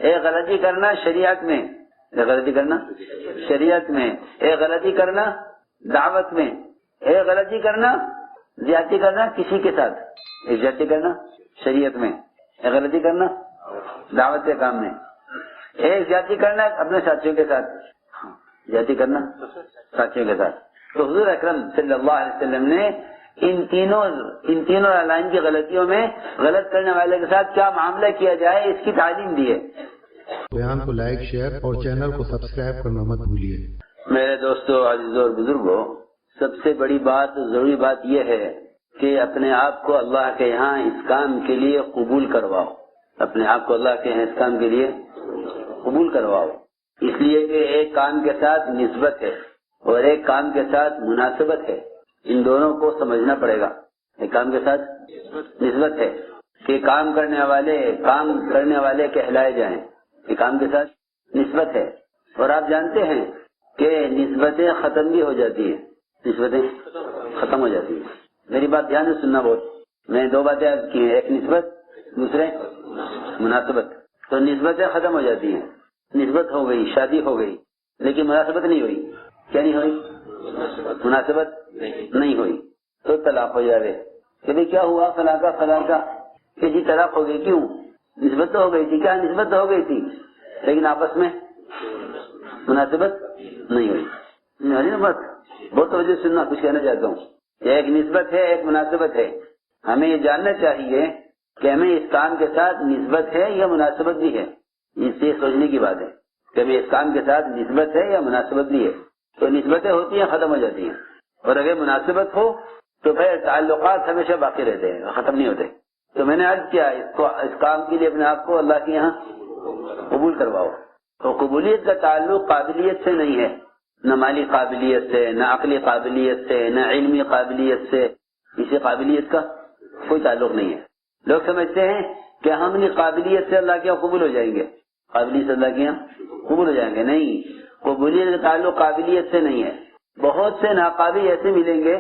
ایک غلطی کرنا شریعت میں، ایک غلطی کرنا شریعت میں، ایک غلطی کرنا دعوت میں، ایک غلطی کرنا زیادتی کرنا کسی کے ساتھ، ایک زیادتی کرنا شریعت میں، ایک غلطی کرنا دعوت کے کام میں، ایک زیادتی کرنا اپنے ساتھیوں کے ساتھ، زیادتی کرنا ساتھیوں کے ساتھ۔ تو حضور اکرم صلی اللہ علیہ وسلم نے ان تینوں لائن کی غلطیوں میں غلط کرنے والے کے ساتھ کیا معاملہ کیا جائے اس کی تعلیم دی ہے۔ بیان کو لائک، شیئر اور چینل کو سبسکرائب کرنا مت بھولیے۔ میرے دوستو، عزیزوں اور بزرگوں، سب سے بڑی بات، ضروری بات یہ ہے کہ اپنے آپ کو اللہ کے یہاں اس کام کے لیے قبول کرواؤ، اپنے آپ کو اللہ کے یہاں اس کام کے لیے قبول کرواؤ، اس لیے کہ ایک کام کے ساتھ نسبت ہے اور ایک کام کے ساتھ مناسبت ہے، ان دونوں کو سمجھنا پڑے گا۔ ایک کام کے ساتھ نسبت ہے کہ کام کرنے والے کہلائے جائیں، ایک کام کے ساتھ نسبت ہے، اور آپ جانتے ہیں کہ نسبتیں ختم بھی ہو جاتی ہیں، نسبتیں ختم ہو جاتی ہیں۔ میری بات دھیان سے سننا بہت، میں نے دو باتیں عرض کی ہیں، ایک نسبت، دوسرے مناسبت۔ تو نسبتیں ختم ہو جاتی ہیں، نسبت ہو گئی، شادی ہو گئی، لیکن مناسبت نہیں ہوئی، کیا نہیں ہوئی؟ مناسبت نہیں ہوئی، تو طلاق ہو جائے کہ بھئی کیا ہوا فلاں کا کہ جی طلاق ہو گئی، کیوں؟ نسبت تو ہو گئی تھی، کیا نسبت تو ہو گئی تھی لیکن آپس میں مناسبت نہیں ہوئی۔ بات بہت توجہ سننا، کچھ کہنا چاہتا ہوں، ایک نسبت ہے، ایک مناسبت ہے۔ ہمیں یہ جاننا چاہیے کہ ہمیں اس کام کے ساتھ نسبت ہے یا مناسبت بھی ہے، اس سے سوچنے کی بات ہے کہ ہمیں اس کام کے ساتھ نسبت ہے یا مناسبت بھی ہے۔ تو نسبتیں ہوتی ہیں، ختم ہو جاتی ہیں، اور اگر مناسبت ہو تو پھر تعلقات ہمیشہ باقی رہتے ہیں، ختم نہیں ہوتے۔ تو میں نے عرض کیا اس کام کے لیے اپنے آپ کو اللہ کے یہاں قبول کرواؤ۔ تو قبولیت کا تعلق قابلیت سے نہیں ہے، نہ مالی قابلیت سے، نہ عقلی قابلیت سے، نہ علمی قابلیت سے، اسی قابلیت کا کوئی تعلق نہیں ہے۔ لوگ سمجھتے ہیں کہ ہم اپنی قابلیت سے اللہ کے یہاں قبول ہو جائیں گے، قابلیت سے اللہ کے یہاں قبول ہو جائیں گے، نہیں، قبولیت کا تعلق قابلیت سے نہیں ہے۔ بہت سے ناقابل ایسے ملیں گے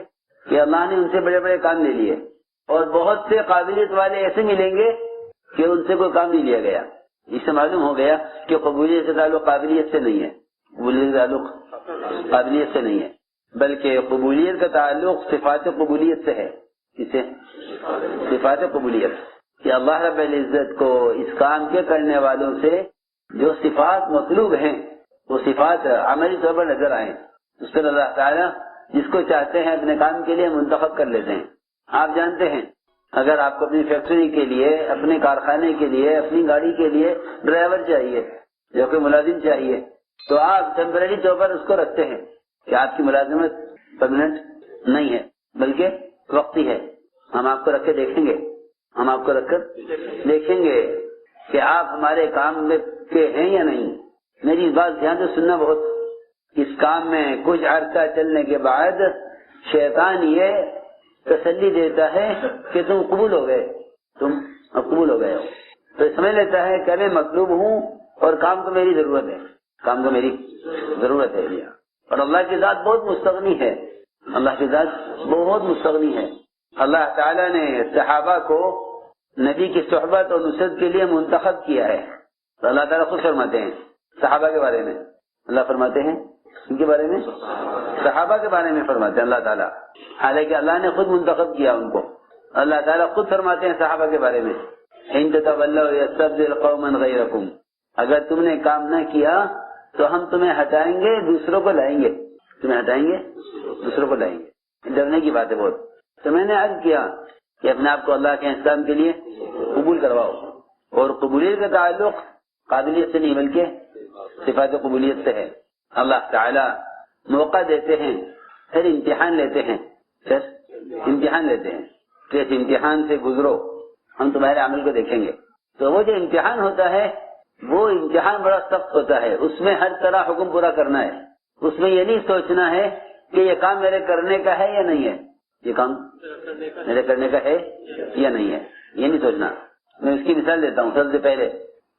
کہ اللہ نے ان سے بڑے بڑے کام لے لیے، اور بہت سے قابلیت والے ایسے ملیں گے کہ ان سے کوئی کام نہیں لیا گیا۔ اس سے معلوم ہو گیا کہ قبولیت کا تعلق قابلیت سے نہیں ہے، قبولیت کا تعلق قابلیت سے نہیں ہے، بلکہ قبولیت کا تعلق صفات قبولیت سے ہے۔ کس سے؟ صفات قبولیت، کہ اللہ رب العزت کو اس کام کے کرنے والوں سے جو صفات مطلوب ہیں وہ صفات عملی طور پر نظر آئیں، اس پر اللہ تعالیٰ جس کو چاہتے ہیں اپنے کام کے لیے منتخب کر لیتے ہیں۔ آپ جانتے ہیں اگر آپ کو اپنی فیکٹری کے لیے، اپنے کارخانے کے لیے، اپنی گاڑی کے لیے ڈرائیور چاہیے یا کوئی ملازم چاہیے، تو آپ ٹیمپرری طور پر اس کو رکھتے ہیں کہ آپ کی ملازمت پرماننٹ نہیں ہے بلکہ وقتی ہے۔ ہم آپ کو رکھ کے دیکھیں گے، ہم آپ کو رکھ کر دیکھیں گے کہ آپ ہمارے کام میں کے ہیں یا نہیں۔ میری بات دھیان سے سننا بہت، اس کام میں کچھ عرصہ چلنے کے بعد شیطان یہ تسلی دیتا ہے کہ تم قبول ہو گئے، تم اب قبول ہو گئے ہو، تو سمجھ لیتا ہے کہ میں مطلوب ہوں اور کام کو میری ضرورت ہے، کام کو میری ضرورت ہے۔ اور اللہ کی ذات بہت مستغنی ہے، اللہ کی ذات بہت مستغنی ہے۔ اللہ تعالیٰ نے صحابہ کو نبی کی صحبت اور نصرت کے لیے منتخب کیا ہے۔ تو اللہ تعالیٰ خود فرماتے ہیں صحابہ کے بارے میں، اللہ فرماتے ہیں ان کے بارے میں، صحابہ کے بارے میں فرماتے ہیں اللہ تعالیٰ، حالانکہ اللہ نے خود منتخب کیا ان کو۔ اللہ تعالیٰ خود فرماتے ہیں صحابہ کے بارے میں، ان تتولوا یستبدل قوما غیرکم، اگر تم نے کام نہ کیا تو ہم تمہیں ہٹائیں گے، دوسروں کو لائیں گے، تمہیں ہٹائیں گے، دوسروں کو لائیں گے۔ ڈرنے کی بات ہے بہت۔ تو میں نے عرض کیا کہ اپنے آپ کو اللہ کے اسلام کے لیے قبول کرواؤ، اور قبولیت کا تعلق قابلیت سے نہیں بلکہ صفات قبولیت سے ہے۔ اللہ تعالیٰ موقع دیتے ہیں، پھر امتحان لیتے ہیں، کہ اس امتحان سے گزرو، ہم تمہارے عمل کو دیکھیں گے۔ تو وہ جو امتحان ہوتا ہے وہ امتحان بڑا سخت ہوتا ہے، اس میں ہر طرح حکم پورا کرنا ہے، اس میں یہ نہیں سوچنا ہے کہ یہ کام میرے کرنے کا ہے یا نہیں ہے، یہ کام میرے کرنے کا ہے یا نہیں ہے، یہ نہیں سوچنا۔ میں اس کی مثال دیتا ہوں سب سے پہلے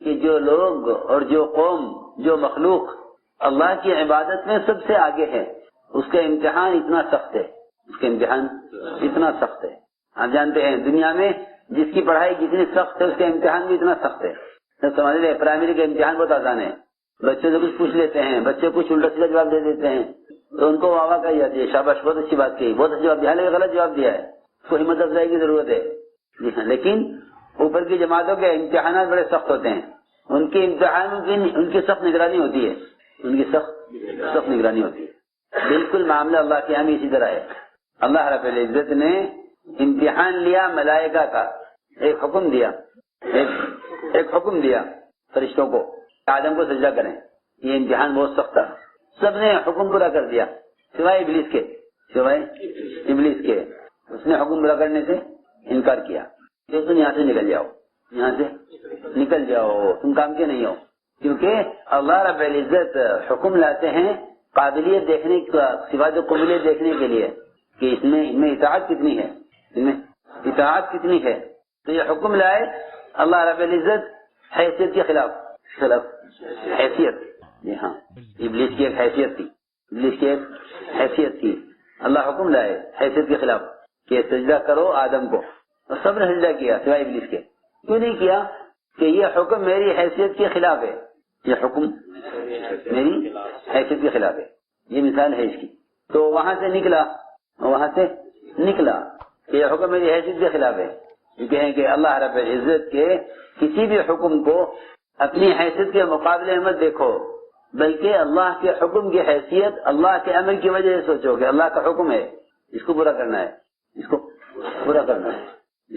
کہ جو لوگ اور جو قوم، جو مخلوق اللہ کی عبادت میں سب سے آگے ہے، اس کا امتحان اتنا سخت ہے، اس کا امتحان اتنا سخت ہے۔ آپ جانتے ہیں دنیا میں جس کی پڑھائی جتنی سخت ہے اس کا امتحان بھی اتنا سخت ہے۔ سمجھ لیں پرائمری کا امتحان بہت آسان ہے، بچے سے کچھ پوچھ لیتے ہیں، بچے کچھ الٹا سیدھا جواب دے دیتے ہیں تو ان کو واہ واہ کہی جاتی ہے، شاباش بہت اچھی بات کہی، بہت اچھا جواب دیا، لیکن غلط جواب دیا ہے، اس کو ہمت افزائی کی ضرورت ہے. جی ہاں، لیکن اوپر کی جماعتوں کے امتحانات بڑے سخت ہوتے ہیں، ان کے امتحانوں کی ان کی سخت نگرانی ہوتی ہے، ان کی سخت نگرانی ہوتی ہے. بالکل معاملہ اللہ کے یہاں بھی اسی طرح ہے. اللہ رب العزت نے امتحان لیا ملائکہ کا، ایک حکم دیا فرشتوں کو آدم کو سجدہ کریں. یہ امتحان بہت سخت تھا، سب نے حکم پورا کر دیا سوائے ابلیس کے. اس نے حکم پورا کرنے سے انکار کیا کہ تم یہاں سے نکل جاؤ، تم کام کے نہیں ہو. کیونکہ اللہ رب العزت حکم لاتے ہیں قابلیت دیکھنے کا، صفات قبولیت دیکھنے کے لیے کہ ان میں اطاعت کتنی ہے. تو یہ حکم لائے اللہ رب العزت حیثیت کے خلاف حیثیت. جی ہاں، ابلیس کی ایک حیثیت تھی. اللہ حکم لائے حیثیت کے خلاف کہ سجدہ کرو آدم کو، اور سب نے سجدہ کیا سوائے ابلیس کے. کیوں نہیں کیا؟ کہ یہ حکم میری حیثیت کے خلاف ہے، یہ حکم میری حیثیت کے خلاف ہے. یہ مثال ہے اس کی. تو وہاں سے نکلا کہ یہ حکم میری حیثیت کے خلاف ہے. یہ کہیں کہ اللہ رب العزت کے کسی بھی حکم کو اپنی حیثیت کے مقابلے مت دیکھو، بلکہ اللہ کے حکم کی حیثیت اللہ کے عمل کی وجہ سے سوچو کہ اللہ کا حکم ہے، اس کو پورا کرنا ہے، اس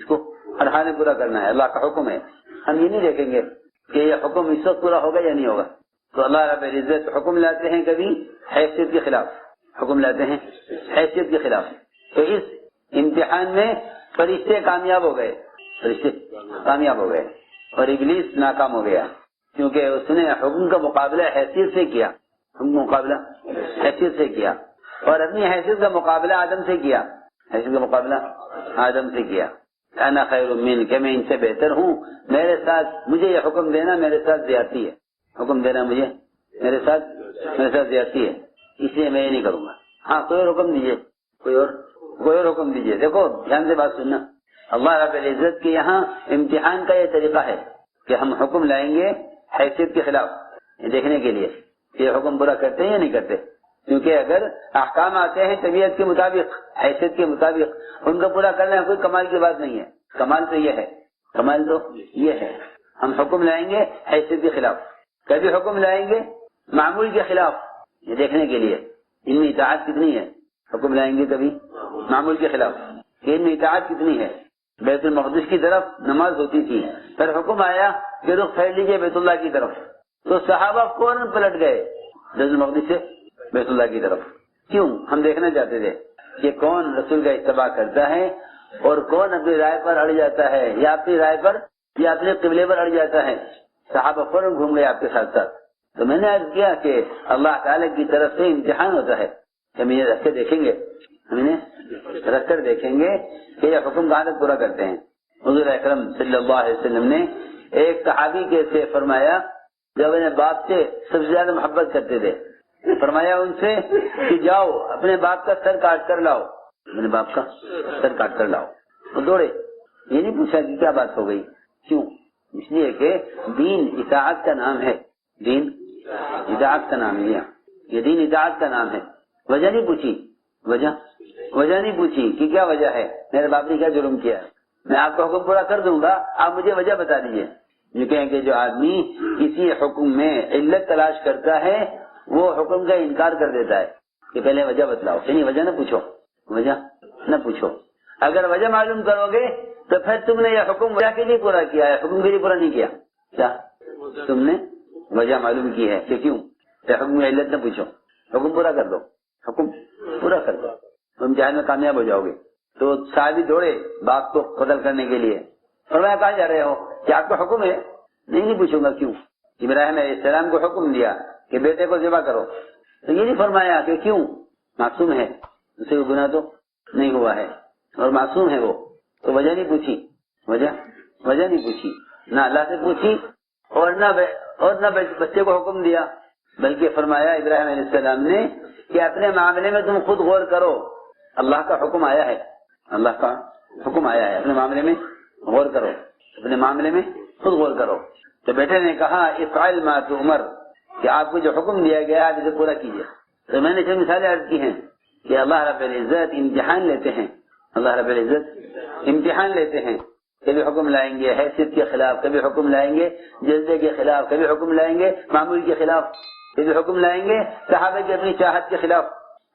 کو ہر حال میں پورا کرنا ہے. اللہ کا حکم ہے. ہم یہ نہیں دیکھیں گے کہ یہ حکم اس وقت پورا ہوگا یا نہیں ہوگا. تو اللہ رب العزت حکم لاتے ہیں کبھی حیثیت کے خلاف، تو اس امتحان میں فرشتے کامیاب ہو گئے اور ابلیس ناکام ہو گیا، کیونکہ اس نے حکم کا مقابلہ حیثیت سے کیا اور اپنی حیثیت کا مقابلہ آدم سے کیا. انا خیر من، کہ میں ان سے بہتر ہوں، میرے ساتھ مجھے یہ حکم دینا میرے ساتھ زیادتی ہے، میرے ساتھ زیادتی ہے، اس لیے میں یہ نہیں کروں گا. ہاں کوئی اور حکم دیجیے. دیکھو دھیان سے بات سننا، اللہ رب العزت کے یہاں امتحان کا یہ طریقہ ہے کہ ہم حکم لائیں گے حیثیت کے خلاف، یہ دیکھنے کے لیے کہ یہ حکم پورا کرتے ہیں یا نہیں کرتے. کیونکہ اگر احکام آتے ہیں طبیعت کے مطابق، حیثیت کے مطابق، ان کو پورا کرنا کوئی کمال کی بات نہیں ہے. کمال تو یہ ہے ہم حکم لائیں گے حیثیت کے خلاف. کبھی حکم لائیں گے معمول کے خلاف، یہ دیکھنے کے لیے ان میں اطاعت کتنی ہے. حکم لائیں گے کبھی معمول کے خلاف کہ ان میں اطاعت کتنی ہے. بیت المقدس کی طرف نماز ہوتی تھی، پھر حکم آیا کہ رخ پھیر لیجیے بیت اللہ کی طرف، تو صحابہ فوراً پلٹ گئے بیت المقدس سے بیت اللہ کی طرف. کیوں؟ ہم دیکھنا چاہتے تھے کہ کون رسول کا اتباع کرتا ہے اور کون اپنی رائے پر اڑ جاتا ہے، یا اپنی رائے پر یا اپنے قبلے پر اڑ جاتا ہے. صحابہ فوراً گھوم گئے آپ کے ساتھ ساتھ. تو میں نے عرض کیا کہ اللہ تعالیٰ کی طرف سے امتحان ہوتا ہے، ہم انہیں رکھ کر دیکھیں گے کہ یہ حکم کہاں تک پورا کرتے ہیں. حضور اکرم صلی اللہ علیہ وسلم نے ایک صحابی کے سے فرمایا جب انہیں باپ سے سب سے زیادہ محبت کرتے تھے، فرمایا ان سے کہ جاؤ اپنے باپ کا سر کاٹ کر لاؤ، وہ دوڑے. یہ نہیں پوچھا کہ کیا بات ہو گئی، کیوں؟ اس لیے کہ دین اطاعت کا نام ہے، یہ دین اطاعت کا نام ہے. وجہ نہیں پوچھی کہ کیا وجہ ہے، میرے باپ نے کیا جرم کیا ہے. میں آپ کا حکم پورا کر دوں گا، آپ مجھے وجہ بتا دیجئے. یہ کہیں کہ جو آدمی کسی حکم میں علت تلاش کرتا ہے وہ حکم کا انکار کر دیتا ہے کہ پہلے وجہ بتلاؤ. یعنی وجہ نہ پوچھو. اگر وجہ معلوم کرو گے تو پھر تم نے یہ حکم وجہ کے لیے پورا کیا ہے، حکم کے لیے پورا نہیں کیا. کیا تم نے وجہ معلوم کی ہے کہ کیوں؟ حکم میں علت نہ پوچھو، حکم پورا کر دو. تم جہان میں کامیاب ہو جاؤ گے. تو صحابی دوڑے باپ کو قتل کرنے کے لیے. اور میں کہاں جا رہے ہو؟ کیا آپ کا حکم ہے؟ نہیں پوچھوں گا کیوں. ابراہیم علیہ السلام کو حکم دیا کہ بیٹے کو ذبح کرو، تو یہ نہیں فرمایا کہ کیوں؟ معصوم ہے، اسے کوئی گناہ تو نہیں ہوا ہے اور معصوم ہے وہ، تو وجہ نہیں پوچھی، نہ اللہ سے پوچھی اور نہ بچے کو حکم دیا. بلکہ فرمایا ابراہیم علیہ السلام نے کہ اپنے معاملے میں تم خود غور کرو، اللہ کا حکم آیا ہے، اپنے معاملے میں غور کرو، خود غور کرو. تو بیٹے نے کہا افعل ما تؤمر، کہ آپ کو جو حکم دیا گیا ہے اسے پورا کیجیے۔ تو میں نے جو مثالیں عرض کی ہیں کہ اللہ رب العزت امتحان لیتے ہیں، اللہ رب العزت امتحان لیتے ہیں، کبھی حکم لائیں گے حیثیت کے خلاف، کبھی حکم لائیں گے جذبے کے خلاف، کبھی حکم لائیں گے معمول کے خلاف، کبھی حکم لائیں گے صحابہ کی اپنی چاہت کے خلاف۔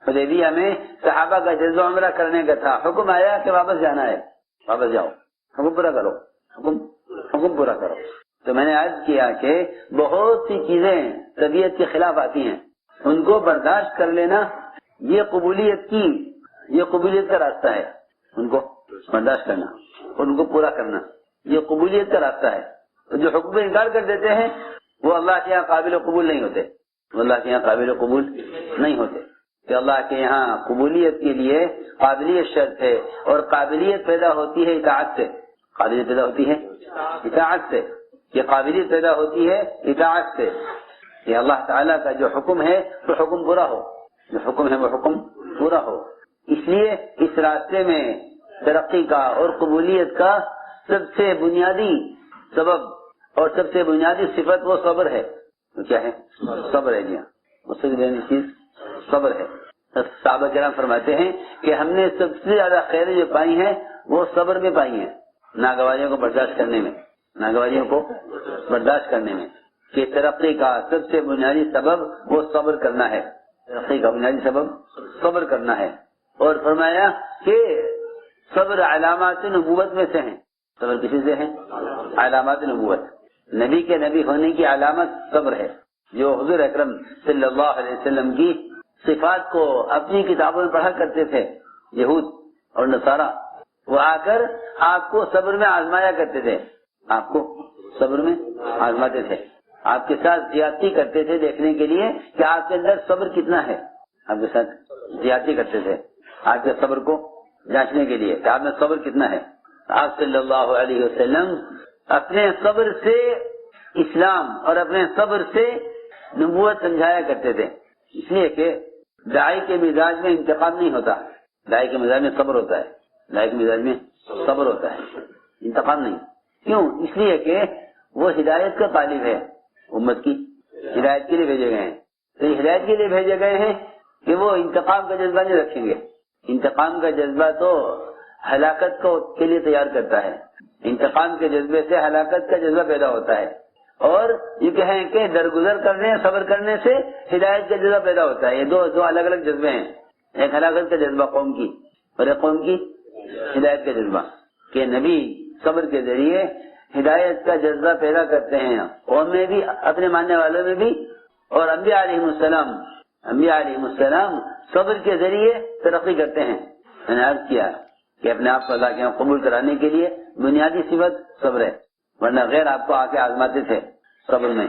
حدیبیہ میں صحابہ کا جذبہ عمرہ کرنے کا تھا، حکم آیا کہ واپس جانا ہے، واپس جاؤ، حکم پورا کرو، حکم پورا کرو۔ تو میں نے عرض کیا کہ بہت سی چیزیں طبیعت کے خلاف آتی ہیں، ان کو برداشت کر لینا یہ قبولیت کا راستہ ہے، ان کو برداشت کرنا اور ان کو پورا کرنا یہ قبولیت کا راستہ ہے۔ تو جو حکم انکار کر دیتے ہیں وہ اللہ کے یہاں قابل قبول نہیں ہوتے، وہ اللہ کے یہاں قابل قبول نہیں ہوتے، کہ اللہ کے یہاں قبولیت کے لیے قابلیت شرط ہے، اور قابلیت پیدا ہوتی ہے اطاعت سے، قابلیت پیدا ہوتی ہے اطاعت سے، یہ قابلیت پیدا ہوتی ہے اطاعت سے، کہ اللہ تعالیٰ کا جو حکم ہے تو حکم پورا ہو، جو حکم ہے وہ حکم پورا ہو۔ اس لیے اس راستے میں ترقی کا اور قبولیت کا سب سے بنیادی سبب اور سب سے بنیادی صفت وہ صبر ہے۔ وہ کیا ہے؟ صبر ہے جی ہاں، اس سے بنیادی چیز صبر ہے۔ صحابہ کرام فرماتے ہیں کہ ہم نے سب سے زیادہ خیریں جو پائی ہیں وہ صبر میں پائی ہیں، ناگواریوں کو برداشت کرنے میں، ناگواریوں کو برداشت کرنے میں، کہ ترقی کا سب سے بنیادی سبب وہ صبر کرنا ہے، ترقی کا بنیادی سبب صبر کرنا ہے۔ اور فرمایا کہ صبر علامات نبوت میں سے ہیں، صبر کسی سے ہے؟ علامات نبوت، نبی کے نبی ہونے کی علامت صبر ہے۔ جو حضور اکرم صلی اللہ علیہ وسلم کی صفات کو اپنی کتابوں میں پڑھا کرتے تھے یہود اور نصارہ، وہ آ کر آپ کو صبر میں آزمایا کرتے تھے، آپ کو صبر میں آزماتے تھے، آپ کے ساتھ زیادتی کرتے تھے دیکھنے کے لیے کہ آپ کے اندر صبر کتنا ہے، آپ کے ساتھ زیادتی کرتے تھے آپ کے صبر کو جانچنے کے لیے کہ آپ میں صبر کتنا ہے۔ آپ صلی اللہ علیہ وسلم اپنے صبر سے اسلام اور اپنے صبر سے نبوت سمجھایا کرتے تھے، اس لیے کہ داعی کے مزاج میں انتقام نہیں ہوتا، داعی کے مزاج میں صبر ہوتا ہے، داعی کے مزاج میں صبر ہوتا ہے، انتقام نہیں۔ کیوں؟ اس لیے کہ وہ ہدایت کا طالب ہے، امت کی ہدایت کے لیے بھیجے گئے ہیں، تو یہ ہدایت کے لیے بھیجے گئے ہیں کہ وہ انتقام کا جذبہ نہیں رکھیں گے۔ انتقام کا جذبہ تو ہلاکت کو کے لیے تیار کرتا ہے، انتقام کے جذبے سے ہلاکت کا جذبہ پیدا ہوتا ہے، اور یہ کہیں کہ درگزر کرنے صبر کرنے سے ہدایت کا جذبہ پیدا ہوتا ہے۔ یہ دو الگ الگ جذبے ہیں، ایک ہلاکت کا جذبہ قوم کی اور ایک قوم کی ہدایت کا جذبہ، کہ نبی صبر کے ذریعے ہدایت کا جذبہ پیدا کرتے ہیں قوم میں بھی، اپنے ماننے والوں میں بھی، اور انبیاء علیہ السلام صبر کے ذریعے ترقی کرتے ہیں۔ میں نے عرض کیا کہ اپنے آپ کو اللہ کے یہاں قبول کرانے کے لیے بنیادی صفت صبر ہے، ورنہ غیر آپ کو آ کے آزماتے تھے صبر میں،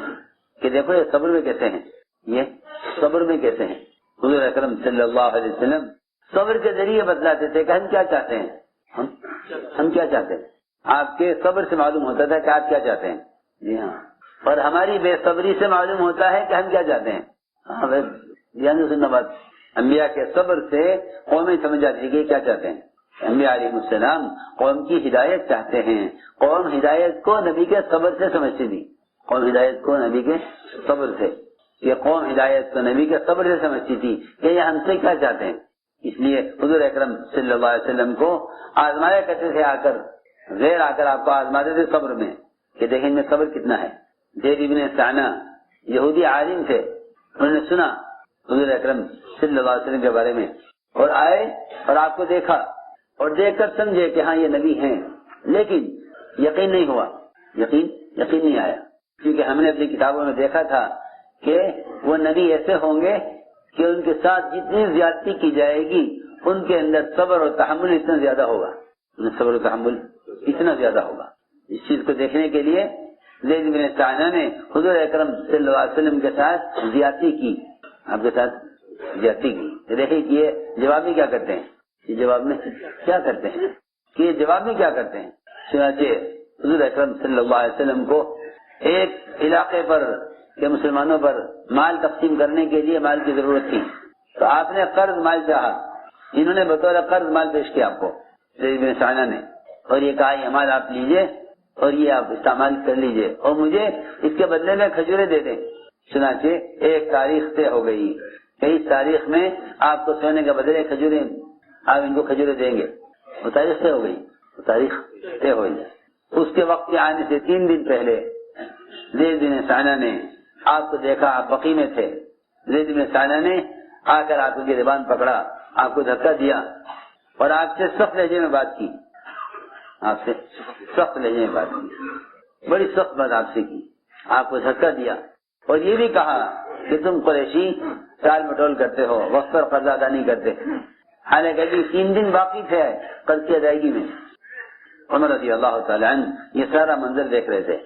کہ دیکھو یہ صبر میں کیسے ہیں، یہ صبر میں کیسے ہیں۔ حضور اکرم صلی اللہ علیہ وسلم صبر کے ذریعے بتلاتے تھے کہ ہم کیا چاہتے ہیں، ہم کیا چاہتے ہیں۔ آپ کے صبر سے معلوم ہوتا تھا کہ آپ کیا چاہتے ہیں، جی ہاں، اور ہماری بے صبری سے معلوم ہوتا ہے کہ ہم کیا چاہتے ہیں۔ ہاں بھائی دھیان سننا بات، انبیاء کے صبر سے قومیں سمجھ جاتی ہے کہ کیا چاہتے ہیں۔ انبیاء علیہ السلام قوم کی ہدایت چاہتے ہیں، قوم ہدایت کو نبی کے صبر سے سمجھتی تھی، قوم ہدایت کو نبی کے صبر سے، یہ قوم ہدایت کو نبی کے صبر سے سمجھتی تھی کہ یہ ہم سے کیا چاہتے ہیں۔ اس لیے حضور اکرم صلی اللہ علیہ وسلم کو آزمایا کرتے تھے، آ کر غیر آ کر آپ کو آزماتے تھے صبر میں، کہ دیکھیں ان میں صبر کتنا ہے۔ زید ابن سعنہ یہودی عالم تھے، انہوں نے سنا حضور اکرم صلی اللہ علیہ وسلم کے بارے میں، اور آئے اور آپ کو دیکھا اور دیکھ کر سمجھے کہ ہاں یہ نبی ہیں، لیکن یقین نہیں ہوا، یقین نہیں آیا، کیونکہ ہم نے اپنی کتابوں میں دیکھا تھا کہ وہ نبی ایسے ہوں گے کہ ان کے ساتھ جتنی زیادتی کی جائے گی ان کے اندر صبر اور تحمل اتنا زیادہ ہوگا، صبر و تحمل اتنا زیادہ ہوگا۔ اس چیز کو دیکھنے کے لیے زید بن سعنہ نے حضور اکرم صلی اللہ علیہ وسلم کے ساتھ زیادتی کی، آپ کے ساتھ زیادتی کی۔ دیکھیں کہ یہ جواب میں کیا کرتے ہیں، یہ جواب میں کیا کرتے ہیں، کہ یہ جواب میں کیا کرتے ہیں۔ چنانچہ حضور اکرم صلی اللہ علیہ وسلم کو ایک علاقے پر کہ مسلمانوں پر مال تقسیم کرنے کے لیے مال کی ضرورت تھی، تو آپ نے قرض مال چاہا، انہوں نے بطور قرض مال پیش کیا آپ کو، زید بن سعنہ نے، اور یہ کہا یہ مال آپ لیجئے اور یہ آپ استعمال کر لیجئے اور مجھے اس کے بدلے میں کھجوریں دے دیں۔ چنانچہ ایک تاریخ طے ہو گئی کہ اس تاریخ میں آپ کو سونے کے بدلے کھجوریں، آپ ان کو کھجوریں دیں گے۔ وہ تاریخ طے ہو گئی، وہ تاریخ طے ہوئی۔ اس کے وقت کے آنے سے 3 دن پہلے زید بن ثانیہ نے آپ کو دیکھا، آپ بقی میں تھے۔ زید بن ثانیہ نے آ کر آپ کی زبان پکڑا، آپ کو دھکا دیا اور آپ سے سخت لہجے میں بات کی، آپ سے سخت لہجے میں بات کی، بڑی سخت بات آپ سے کی، آپ کو دھکا دیا اور یہ بھی کہا کہ تم قریشی ٹال مٹول کرتے ہو، وقت پر قرض ادا نہیں کرتے، حالانکہ ابھی 3 دن باقی تھے قرض کی ادائیگی میں۔ عمر رضی اللہ تعالیٰ عنہ یہ سارا منظر دیکھ رہے تھے،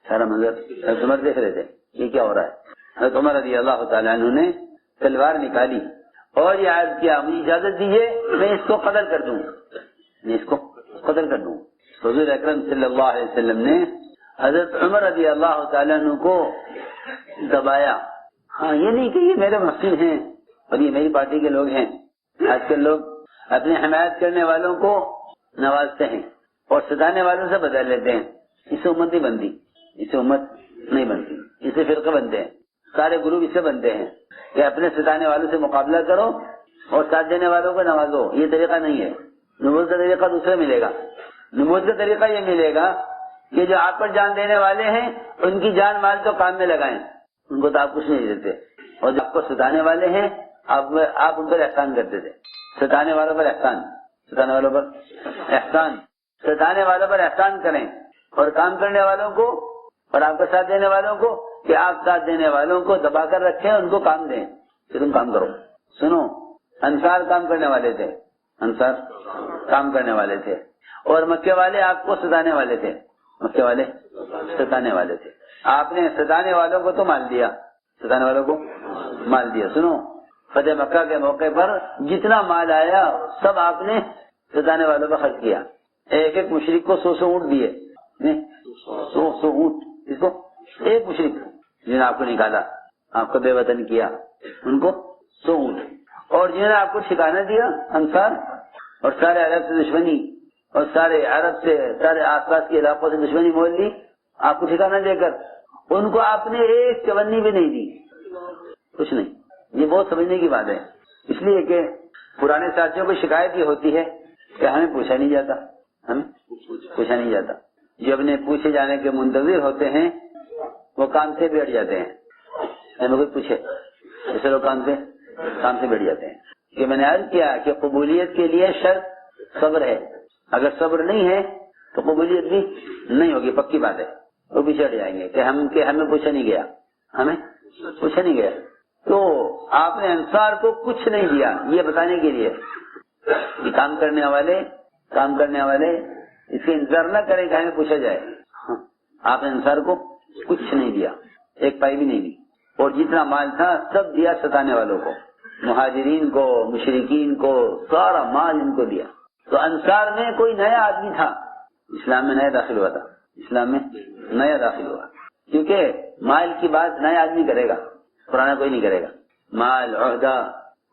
سارا منظر حضرت عمر دیکھ رہے تھے یہ کیا ہو رہا ہے۔ حضرت عمر رضی اللہ تعالیٰ عنہ نے تلوار نکالی اور یہ عرض کیا مجھے اجازت دیجیے میں اس کو قتل کر دوں، میں اس کو قتل کر دوں۔ حضور اکرم صلی اللہ علیہ وسلم نے حضرت عمر رضی اللہ تعالیٰ عنہ کو دبایا۔ ہاں یہ نہیں کہ یہ میرے مسئول ہیں اور یہ میری پارٹی کے لوگ ہیں، آج کل لوگ اپنے حمایت کرنے والوں کو نوازتے ہیں اور ستانے والوں سے بدل لیتے ہیں، اس سے امت نہیں بنتی، اس سے امت نہیں بنتی، اس سے فرقے بنتے ہیں، سارے گروپ اس سے بنتے ہیں کہ اپنے ستانے والوں سے مقابلہ کرو اور ساتھ دینے والوں کو نوازو۔ یہ طریقہ نہیں ہے، نبوت کا طریقہ دوسرا ملے گا۔ نبوت کا طریقہ یہ ملے گا کہ جو آپ پر جان دینے والے ہیں ان کی جان مال تو کام میں لگائیں، ان کو تو آپ کچھ نہیں دیتے، اور جو آپ کو ستانے والے ہیں آپ ان پر احسان کرتے تھے، ستانے والوں پر احسان، ستانے والوں پر احسان، ستانے والوں پر احسان کریں اور کام کرنے والوں کو اور آپ کا ساتھ دینے والوں کو کہ آپ ساتھ دینے والوں کو دبا کر رکھیں، ان کو کام دیں کہ تم کام کرو۔ سنو، انصار کام کرنے والے تھے، انصار کام کرنے والے تھے اور مکے والے آپ کو ستانے والے تھے، مکے والے ستانے والے تھے۔ آپ نے ستانے والوں کو تو مال دیا، ستانے والوں کو مال دیا۔ سنو، فتح مکہ کے موقع پر جتنا مال آیا سب آپ نے ستانے والوں پر خرچ کیا۔ ایک ایک مشرک کو 100 اونٹ دیے، 100 اونٹ، اس کو ایک مشرک جنہوں نے آپ کو نکالا، آپ کو بے وطن کیا، ان کو 100 اونٹ، اور جنہوں نے آپ کو ٹھکانہ دیا انصار اور سارے عرب سے دشمنی اور سارے عرب سے سارے آس پاس کے علاقوں سے دشمنی مول لی، آپ کو ٹھکانہ دے کر ان کو آپ نے ایک چونی بھی نہیں دی، کچھ نہیں۔ یہ بہت سمجھنے کی بات ہے، اس لیے کہ پرانے ساتھیوں کو شکایت یہ ہوتی ہے کہ ہمیں پوچھا نہیں جاتا، ہمیں پوچھا نہیں جاتا۔ جو اپنے پوچھے جانے کے منتظر ہوتے ہیں وہ کام سے بیٹھ جاتے ہیں، ہمیں کوئی پوچھے ایسے لوگ کام سے بیٹھ جاتے ہیں۔ کہ میں نے عرض کیا کہ قبولیت کے لیے شرط صبر ہے، اگر صبر نہیں ہے تو قبولیت بھی نہیں ہوگی، پکی بات ہے، وہ پیچھے ہٹ جائیں گے کہ ہمیں پوچھا نہیں گیا، ہمیں پوچھا نہیں گیا۔ تو آپ نے انصار کو کچھ نہیں دیا یہ بتانے کے لیے کہ کام کرنے والے اس کے انتظار نہ کریں کہ ہمیں پوچھا جائے۔ آپ نے انصار کو کچھ نہیں دیا، ایک پائی بھی نہیں دی، اور جتنا مال تھا سب دیا ستانے والوں کو، مہاجرین کو، مشرکین کو، سارا مال ان کو دیا۔ تو انصار میں کوئی نیا آدمی تھا، اسلام میں نیا داخل ہوا تھا، اسلام میں نیا داخل ہوا، کیونکہ مال کی بات نیا آدمی کرے گا، پرانا کوئی نہیں کرے گا۔ مال، عہدہ،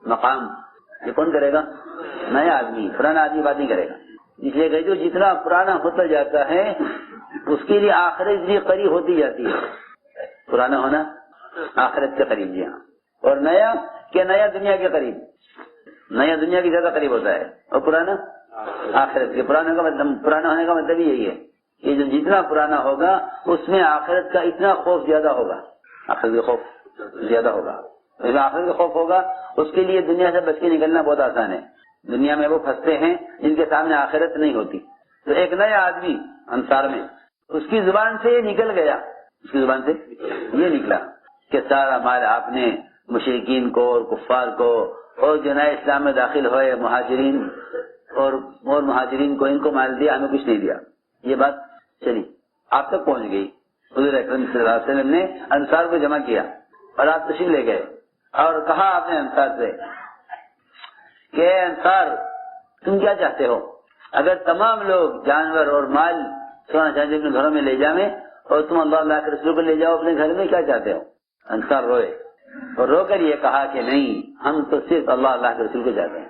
مقام، یہ کون کرے گا؟ نیا آدمی، پرانا آدمی بات نہیں کرے گا۔ اس لیے کہ جو جتنا پرانا ہوتا جاتا ہے اس کے لیے آخرت بھی قریب ہوتی جاتی ہے، پرانا ہونا آخرت کے قریب، جی ہاں، اور نیا کہ نیا دنیا کے قریب، نیا دنیا کی زیادہ قریب ہوتا ہے، اور پرانا آخرت کے۔ پرانا ہونے کا مطلب یہی ہے کہ جو جتنا پرانا ہوگا اس میں آخرت کا اتنا خوف زیادہ ہوگا، آخرت کا خوف زیادہ ہوگا۔ جس میں آخرت کا خوف ہوگا اس کے لیے دنیا سے بچ کے نکلنا بہت آسان ہے۔ دنیا میں وہ پھنستے ہیں جن کے سامنے آخرت نہیں ہوتی۔ تو ایک نیا آدمی انصار میں، اس کی زبان سے یہ نکل گیا، اس کی زبان سے یہ نکلا کہ سارا مال آپ نے مشرکین کو اور کفار کو اور جو نئے اسلام میں داخل ہوئے مہاجرین اور مہاجرین کو، ان کو مال دیا، ہمیں کچھ نہیں دیا۔ یہ بات چلی آپ تک پہنچ گئی۔ حضور اکرم صلی اللہ علیہ وسلم نے انصار کو جمع کیا اور آپ تشریف لے گئے اور کہا آپ نے انصار سے کہ اے انصار تم کیا چاہتے ہو؟ اگر تمام لوگ جانور اور مال سونا چاندی اپنے گھروں میں لے جائیں اور تم اللہ کے رسول کو لے جاؤ اپنے گھر میں، کیا چاہتے ہو؟ انصار روئے اور رو کر یہ کہا کہ نہیں، ہم تو صرف اللہ کے رسول کو چاہتے ہیں۔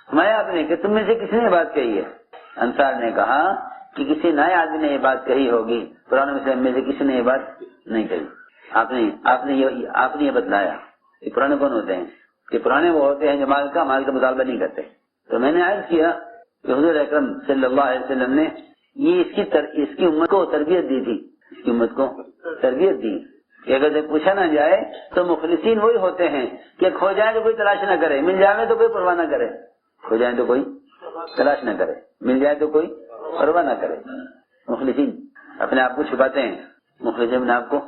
فرمایا آپ نے کہ تم میں سے کس نے بات کہی ہے؟ انصار نے کہا کہ کسی نئے آدمی نے یہ بات کہی ہوگی، پرانے میں سے کسی نے یہ بات نہیں کہی. آپ نے یہ بتلایا کہ پرانے کون ہوتے ہیں؟ کہ پرانے وہ ہوتے ہیں جو مال کا مطالبہ نہیں کرتے. تو میں نے عرض کیا کہ حضور اکرم صلی اللہ علیہ وسلم نے یہ اس کی امت کو تربیت دی تھی، اس کی امت کو تربیت دی کہ اگر پوچھا نہ جائے تو مخلصین وہی ہوتے ہیں کہ کھو جائے تو کوئی تلاش نہ کرے، مل جائے تو کوئی پرواہ نہ کرے. کھو جائے تو کوئی تلاش نہ کرے، مل جائے تو کوئی پرواہ نہ کرے. مخلصین اپنے آپ کو چھپاتے ہیں، مخلصین اپنے آپ کو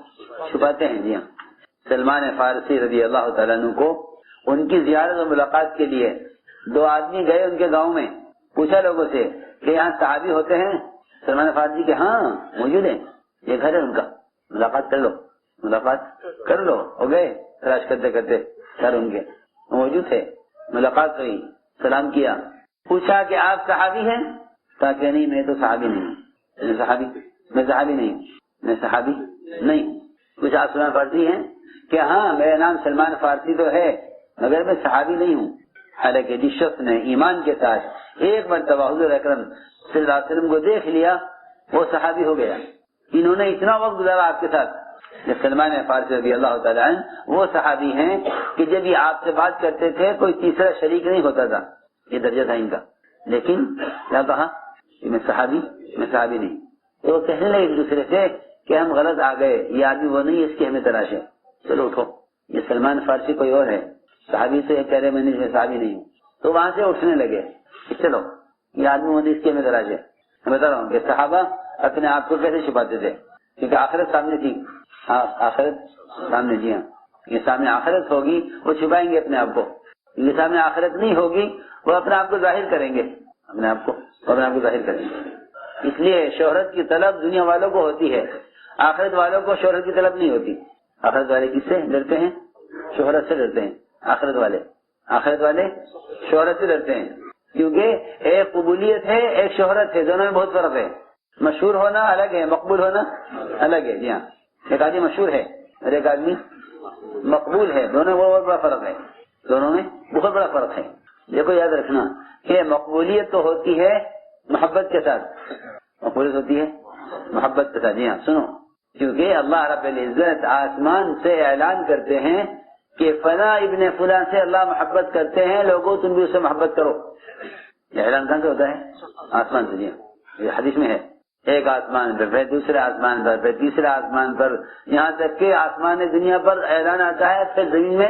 چھپاتے ہیں. جی ہاں، سلمان فارسی رضی اللہ تعالیٰ عنہ کو ان کی زیارت و ملاقات کے لیے 2 آدمی گئے ان کے گاؤں میں. پوچھا لوگوں سے کہ یہاں صحابی ہوتے ہیں سلمان فارسی کے؟ ہاں موجود ہیں، یہ گھر ہے ان کا، ملاقات کر لو. ہو گئے تلاش کرتے کرتے گھر ان کے موجود تھے. ملاقات ہوئی، سلام کیا. پوچھا کہ آپ صحابی ہیں؟ کہا کہ نہیں میں تو صحابی نہیں. میں صحابی نہیں. پوچھا آپ سلمان فارسی ہیں؟ کہ ہاں میرا نام سلمان فارسی تو ہے مگر میں صحابی نہیں ہوں. حالانکہ جس شخص نے ایمان کے ساتھ ایک مرتبہ حضور اکرم صلی اللہ علیہ وسلم کو دیکھ لیا وہ صحابی ہو گیا. انہوں نے اتنا وقت گزارا آپ کے ساتھ. سلمان فارسی رضی اللہ تعالیٰ عنہ وہ صحابی ہیں کہ جب یہ آپ سے بات کرتے تھے کوئی تیسرا شریک نہیں ہوتا تھا، یہ درجہ تھا ان کا. لیکن کیا کہا کہ میں صحابی نہیں. تو وہ کہنے لگے ایک دوسرے سے کہ ہم غلط آ گئے، یہ آدمی وہ نہیں اس کی ہمیں تلاش ہے، چلو اٹھو. یہ سلمان فارسی کوئی اور ہے، صحابی سے کہہ رہے میں صحابی نہیں ہوں. تو وہاں سے اٹھنے لگے کہ چلو یہ آدمی وہ نہیں اس کی ہمیں تلاش ہے. میں بتا رہا ہوں کہ صحابہ اپنے آپ کو کیسے چھپاتے تھے، کیونکہ آخرت سامنے تھی. آخرت سامنے. جی ہاں، یہ سامنے آخرت ہوگی وہ چھپائیں گے اپنے آپ کو. یہ سامنے آخرت نہیں ہوگی وہ اپنے آپ کو ظاہر کریں گے، اپنے آپ کو ظاہر کریں گے. اس لیے شہرت کی طلب دنیا والوں کو ہوتی ہے، آخرت والوں کو شہرت کی طلب نہیں ہوتی. آخرت والے کس سے ڈرتے ہیں؟ شہرت سے ڈرتے ہیں. آخرت والے شہرت سے ڈرتے ہیں، کیونکہ ایک قبولیت ہے ایک شہرت ہے، دونوں میں بہت فرق ہے. مشہور ہونا الگ ہے، مقبول ہونا الگ ہے. جی ہاں، ایک آدمی مشہور ہے اور ایک آدمی مقبول ہے، دونوں میں بہت بڑا فرق ہے. دونوں میں بہت بڑا فرق ہے. دیکھو یاد رکھنا کہ مقبولیت تو ہوتی ہے محبت کے ساتھ، جی ہاں سنو، کیونکہ اللہ رب العزت آسمان سے اعلان کرتے ہیں کہ فلاں ابن فلاں سے اللہ محبت کرتے ہیں، لوگوں تم بھی اس سے محبت کرو. یہ اعلان کہاں سے ہوتا ہے؟ آسمان سے. جی ہاں، یہ حدیث میں ہے. ایک آسمان پر، پھر دوسرے آسمان پر، پھر تیسرے آسمان پر، یہاں تک کہ آسمان دنیا پر اعلان آتا ہے، پھر زمین میں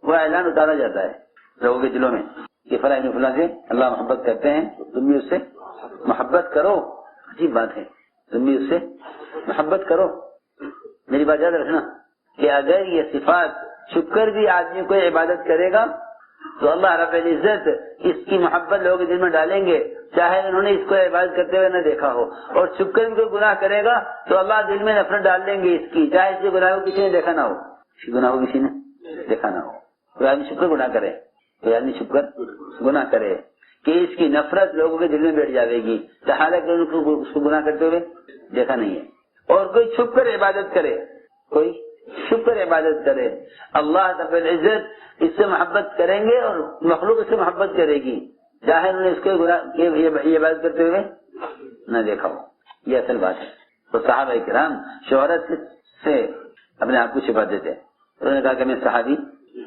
وہ اعلان اتارا جاتا ہے لوگوں کے دلوں میں کہ فلاں ابن فلاں سے اللہ محبت کرتے ہیں، تم بھی اس سے محبت کرو. عجیب بات ہے، تم بھی اس سے محبت کرو. میری بات یاد رکھنا کہ اگر یہ صفات چھپ کر بھی آدمی کوئی عبادت کرے گا تو اللہ رب العزت اس کی محبت لوگوں کے دل میں ڈالیں گے، چاہے انہوں نے اس کو عبادت کرتے ہوئے نہ دیکھا ہو. اور چھپ کر بھی کوئی گناہ کرے گا تو اللہ دل میں نفرت ڈال دیں گے اس کی، چاہے اس کے گناہ کو کسی نے دیکھا نہ ہو. کوئی آدمی چھپ کر گناہ کرے، کہ اس کی نفرت لوگوں کے دل میں بیٹھ جائے گی، حالانکہ اس کو گناہ کرتے ہوئے دیکھا نہیں ہے. اور کوئی چھپ کر عبادت کرے، اللہ رب العزت اس سے محبت کریں گے اور مخلوق اس سے محبت کرے گی، چاہے انہوں نے اس کو یہ عبادت کرتے ہوئے نہ دیکھا ہو. یہ اصل بات ہے. تو صحابہ کرام شہرت سے اپنے آپ کو چھپاتے تھے. انہوں نے کہا کہ میں صحابی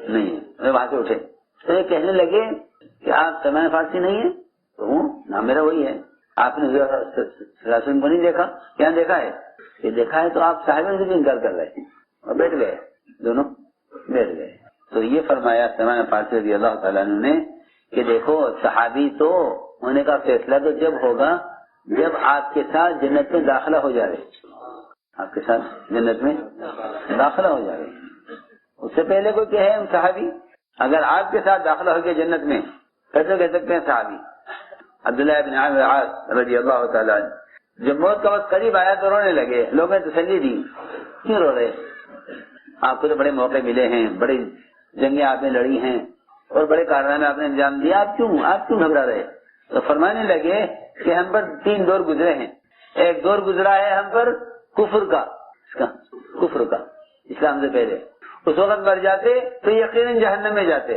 نہیں ہوں. وہاں سے اٹھے تو یہ کہنے لگے کہ آپ سلمان فارسی نہیں ہیں؟ تو ہوں، نام میرا وہی ہے. آپ نے رسول کو نہیں دیکھا؟ کیا دیکھا ہے؟ یہ دیکھا ہے. تو آپ صحابہ سے بھی انکار کر رہے ہیں. اور بیٹھ گئے، دونوں بیٹھ گئے. تو یہ فرمایا سلمان فارسی رضی اللہ تعالیٰ عنہ نے کہ دیکھو صحابی تو ہونے کا فیصلہ تو جب ہوگا جب آپ کے ساتھ جنت میں داخلہ ہو جائے. آپ کے ساتھ جنت میں داخلہ ہو جائے. اس سے پہلے کوئی کہے ہم صحابی، اگر آپ کے ساتھ داخلہ ہو گیا جنت میں کیسے کہہ سکتے ہیں صحابی؟ عبداللہ بن عامر العاص رضی اللہ تعالیٰ عنہ جب موت کا وقت قریب آیا تو رونے لگے. لوگوں نے تسلی دی، کیوں رو رہے؟ آپ کو تو بڑے موقع ملے ہیں، بڑی جنگیں آپ نے لڑی ہیں اور بڑے کارنامے آپ نے انجام دیا، آپ کیوں گھبرا رہے؟ تو فرمانے لگے کہ ہم پر 3 دور گزرے ہیں. ایک دور گزرا ہے ہم پر کفر کا، اسلام سے پہلے، اس وقت مر جاتے تو یقیناً جہنم میں جاتے.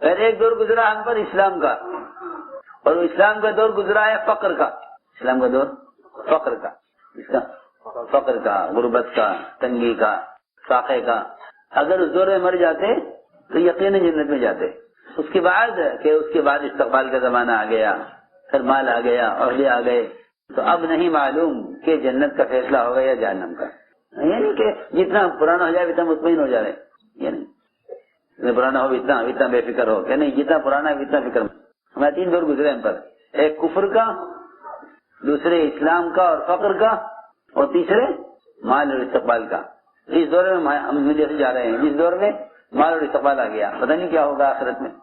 اور ایک دور گزرا ہم پر اسلام کا، اور اسلام کا دور گزرا ہے فقر کا. اسلام کا دور فقر کا، اس کا فقر کا، غربت کا، تنگی کا، فاقے کا، اگر اس دور میں مر جاتے تو یقیناً جنت میں جاتے۔ اس کے بعد استقبال کا زمانہ آ گیا، پھر مال آ گیا، عہدے آ گئے، تو اب نہیں معلوم کہ جنت کا فیصلہ ہوگا یا جہنم کا۔ یعنی کہ جتنا پرانا ہو جائے اتنا مطمئن ہو جائے، یعنی جتنا پرانا ہو اتنا بے فکر ہو، کہ نہیں جتنا پرانا ہے اتنا فکر۔ ہمارے 3 دور گزرے ہم پر، ایک کفر کا، دوسرے اسلام کا اور فقر کا، اور تیسرے مال اور استقبال کا۔ اس دور میں ہم جیسے جا رہے ہیں، جس دور میں مال اور استقبال آ گیا، پتہ نہیں کیا ہوگا آخرت میں۔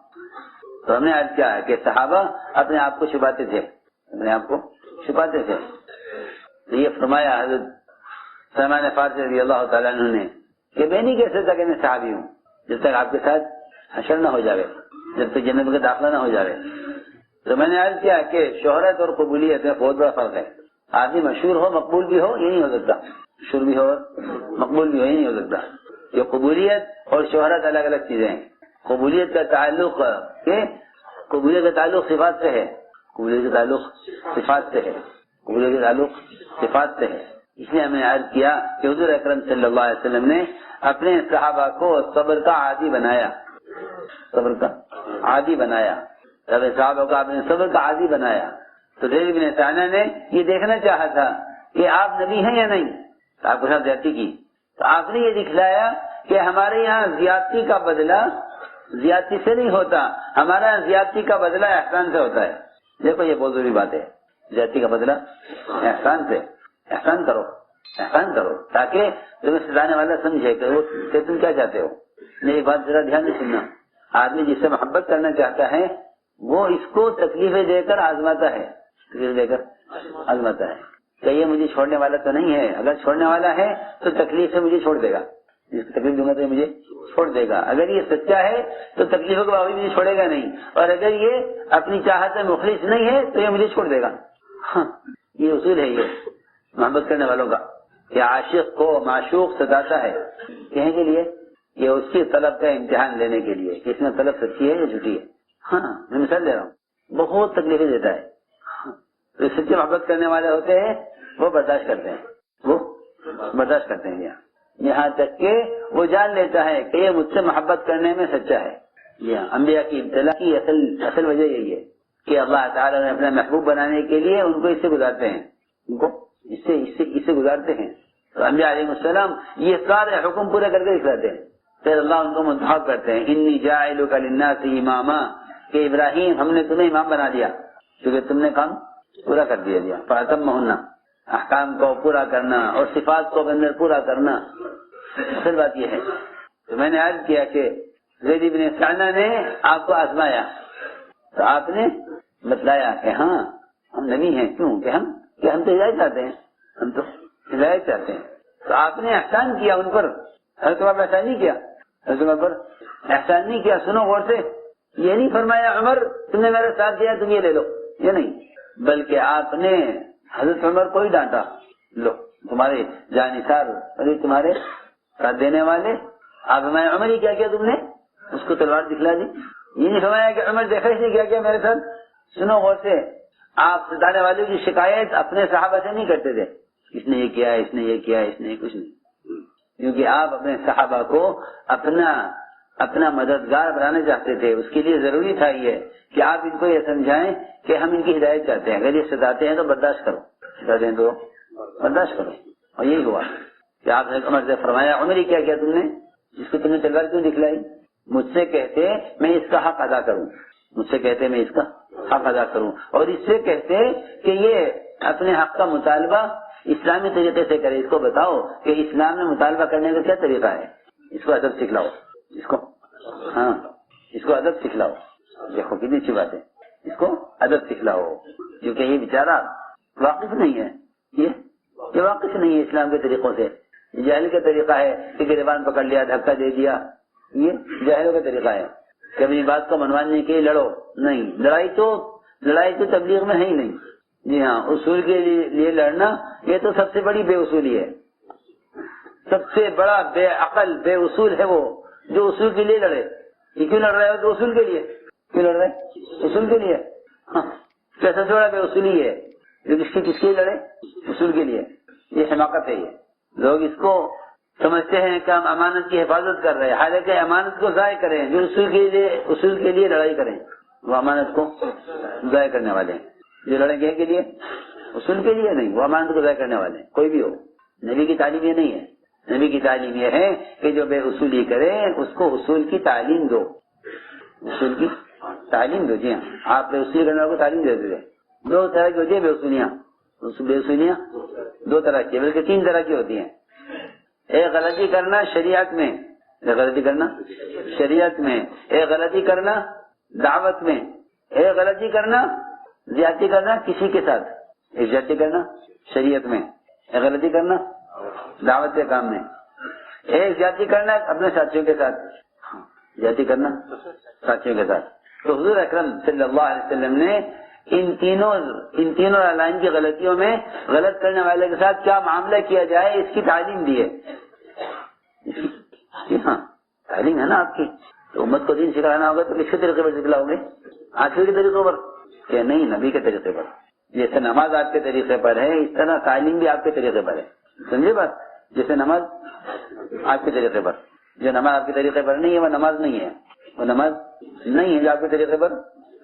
تو ہم نے آج کیا ہے کہ صحابہ اپنے آپ کو چھپاتے تھے، تو یہ فرمایا حضرت سلمان فارسی رضی اللہ تعالیٰ عنہ نے کہ میں نہیں کہہ سکتا کہ میں صحابی ہوں جب تک آپ کے ساتھ حشر نہ ہو جائے، جب تک جنت کا داخلہ نہ ہو جائے۔ تو میں نے عرض کیا کہ شہرت اور قبولیت میں بہت بڑا فرق ہے۔ آدمی مشہور ہو مقبول بھی ہو یہ نہیں ہو سکتا، مشہور بھی ہو مقبول بھی ہو یہ نہیں ہو سکتا۔ یہ قبولیت اور شہرت الگ الگ چیزیں ہیں۔ قبولیت کا تعلق صفات سے ہے، قبولیت کا تعلق صفات سے ہے۔ اس لیے ہم نے عرض کیا کہ حضور اکرم صلی اللہ علیہ وسلم نے اپنے صحابہ کو صبر کا عادی بنایا، صحابہ کو آپ نے صبر کا عادی بنایا۔ تو زید بن ثانیہ نے یہ دیکھنا چاہا تھا کہ آپ نبی ہیں یا نہیں، تو آپ کے ساتھ زیادتی کی، تو آپ نے یہ دکھلایا کہ ہمارے یہاں زیادتی کا بدلہ زیادتی سے نہیں ہوتا، ہمارا یہاں زیادتی کا بدلہ احسان سے ہوتا ہے۔ دیکھو یہ بہت ضروری بات ہے، زیادتی کا بدلہ احسان سے۔ احسان کرو تاکہ تمہیں ستانے والا سمجھے کہ تم کیا چاہتے ہو۔ میری بات ذرا دھیان سے سننا، آدمی جس سے محبت کرنا چاہتا ہے وہ اس کو تکلیفیں دے کر آزماتا ہے، کہ یہ مجھے چھوڑنے والا تو نہیں ہے، اگر چھوڑنے والا ہے تو تکلیف سے مجھے چھوڑ دے گا، جس کو تکلیف دوں گا تو مجھے چھوڑ دے گا۔ اگر یہ سچا ہے تو تکلیفوں کے باوجود مجھے چھوڑے گا نہیں، اور اگر یہ اپنی چاہت میں مخلص نہیں ہے تو یہ مجھے چھوڑ دے گا۔ یہ اصول ہے یہ محبت کرنے والوں کا، کہ عاشق کو معشوق ستاتا ہے کہنے کے لیے، یہ اس کی طلب کا امتحان لینے کے لیے کہ اس میں طلب سچی ہے یا جھوٹی ہے۔ میں مثال دے رہا ہوں، بہت تکلیفیں دیتا ہے، تو سچے محبت کرنے والے ہوتے ہیں وہ برداشت کرتے ہیں یہاں تک کہ وہ جان لیتا ہے کہ یہ مجھ سے محبت کرنے میں سچا ہے۔ انبیاء کی ابتلا کی اصل وجہ یہی ہے کہ اللہ تعالیٰ نے اپنا محبوب بنانے کے لیے ان کو اس سے گزارتے ہیں، اس سے گزارتے ہیں۔ تو انبیاء علیہ السلام یہ سارے حکم پورے کر کے دکھلاتے ہیں، پھر اللہ ان کو منتخب کرتے ہیں، انی جاعلک للناس اماما، کہ ابراہیم ہم نے تمہیں امام بنا دیا کیونکہ تم نے کام پورا کر دیا۔ فاتمہن، احکام کو پورا کرنا اور صفات کو اندر پورا کرنا، اصل بات یہ ہے۔ تو میں نے عرض کیا کہ زید بن ثانیہ نے آپ کو آزمایا، تو آپ نے بتلایا کہ ہاں ہم نبی ہیں، کیوں کہ ہم تو ہدایت چاہتے ہیں، تو آپ نے احسان کیا ان پر۔ حضرت عمر پر احسان نہیں کیا، سنو غور سے، یہ نہیں فرمایا عمر تم نے میرا ساتھ دیا تم یہ لے لو، یہ نہیں، بلکہ آپ نے حضرت عمر کو ہی ڈانٹا، لو تمہارے جانثار تمہارے ساتھ دینے والے، آپ ہمارے عمر ہی کیا تم نے اس کو تلوار دکھلا دی۔ یہ نہیں فرمایا کہ عمر دیکھا اس نے کیا میرے ساتھ۔ سنو غور سے، آپ ستانے والے کی شکایت اپنے صحابہ سے نہیں کرتے تھے، اس نے یہ کیا، اس نے یہ کیا، اس نے کچھ نہیں، کیونکہ آپ اپنے صحابہ کو اپنا مددگار بنانا چاہتے تھے۔ اس کے لیے ضروری تھا یہ کہ آپ ان کو یہ سمجھائیں کہ ہم ان کی ہدایت چاہتے ہیں، اگر یہ ستاتے ہیں تو برداشت کرو، اور یہی ہوا کہ آپ نے عمر سے فرمایا عمر ہی کیا تم نے، جس کو تم نے تلوار کیوں دکھلائی؟ مجھ سے کہتے میں اس کا حق ادا کروں، اور اس سے کہتے کہ یہ اپنے حق کا مطالبہ اسلامی طریقے سے کرے۔ اس کو بتاؤ کہ اسلام میں مطالبہ کرنے کا کیا طریقہ ہے، اس کو ادب سکھلاؤ، اس کو ادب سکھلاؤ۔ دیکھو کتنی اچھی بات ہے، اس کو ادب سکھلاؤ، کیونکہ یہ بیچارہ واقف نہیں ہے، یہ واقف نہیں ہے اسلام کے طریقوں سے۔ جاہل کا طریقہ ہے کہ گریبان پکڑ لیا، دھکا دے دیا، یہ جاہلوں کا طریقہ ہے کہ اپنی بات کو منوانے کے لیے لڑو نہیں، لڑائی تو تبلیغ میں ہے ہی نہیں۔ جی ہاں، اصول کے لیے لڑنا یہ تو سب سے بڑی بے اصولی ہے، سب سے بڑا بے عقل بے اصول ہے وہ جو اصول کے لیے لڑے۔ یہ کیوں لڑ رہے ہو؟ تو اصول کے لیے کیوں لڑ رہے؟ اصول کے لیے۔ کیسا سے بڑا بے اصولی ہے کس کے لیے لڑے؟ اصول کے لیے. یہ حماقت ہے. یہ لوگ اس کو سمجھتے ہیں کہ ہم امانت کی حفاظت کر رہے ہیں، حالانکہ امانت کو ضائع کریں. جو اصول کے لیے لڑائی کریں وہ امانت کو ضائع کرنے والے ہیں. جو لڑیں گے کے لیے اصول کے لیے نہیں، وہ امانت کو ضائع کرنے والے ہیں. کوئی بھی ہو. نبی کی تعلیم یہ نہیں ہے. نبی کی تعلیم یہ ہے کہ جو بے اصولی کرے اس کو اصول کی تعلیم دو. اصول کی تعلیم دو. جی ہاں، آپ بے اصولی کرنے والوں کو تعلیم دے دیں. دو طرح کی ہوتی ہے بے اصولیاں. بے اصولیاں دو طرح کی، بلکہ 3 طرح کی ہوتی ہیں. ایک غلطی کرنا شریعت میں، ایک غلطی کرنا شریعت میں، ایک غلطی کرنا دعوت میں، ایک غلطی کرنا زیادتی کرنا کسی کے ساتھ، ایک زیادتی کرنا شریعت میں، ایک غلطی کرنا دعوت کے کام میں، ایک زیادتی کرنا اپنے ساتھیوں کے ساتھ، زیادتی کرنا ساتھیوں کے ساتھ. تو حضور اکرم صلی اللہ علیہ وسلم نے ان تینوں لائن کی غلطیوں میں غلط کرنے والے کے ساتھ کیا معاملہ کیا جائے اس کی تعلیم دی ہے. جی ہاں، تعلیم ہے نا آپ کی. تو امت کو دین سکھانا ہوگا تو کس کے طریقے پر سکھلاؤ گے؟ آخر کے طریقوں پر کہ نہیں، نبی کے طریقے پر. جیسے نماز آپ کے طریقے پر ہے اس طرح تعلیم بھی آپ کے طریقے پر ہے. سمجھے بات؟ جیسے نماز آپ کے طریقے پر، جو نماز آپ کے طریقے پر نہیں ہے وہ نماز نہیں ہے، وہ نماز نہیں ہے جو آپ کے طریقے پر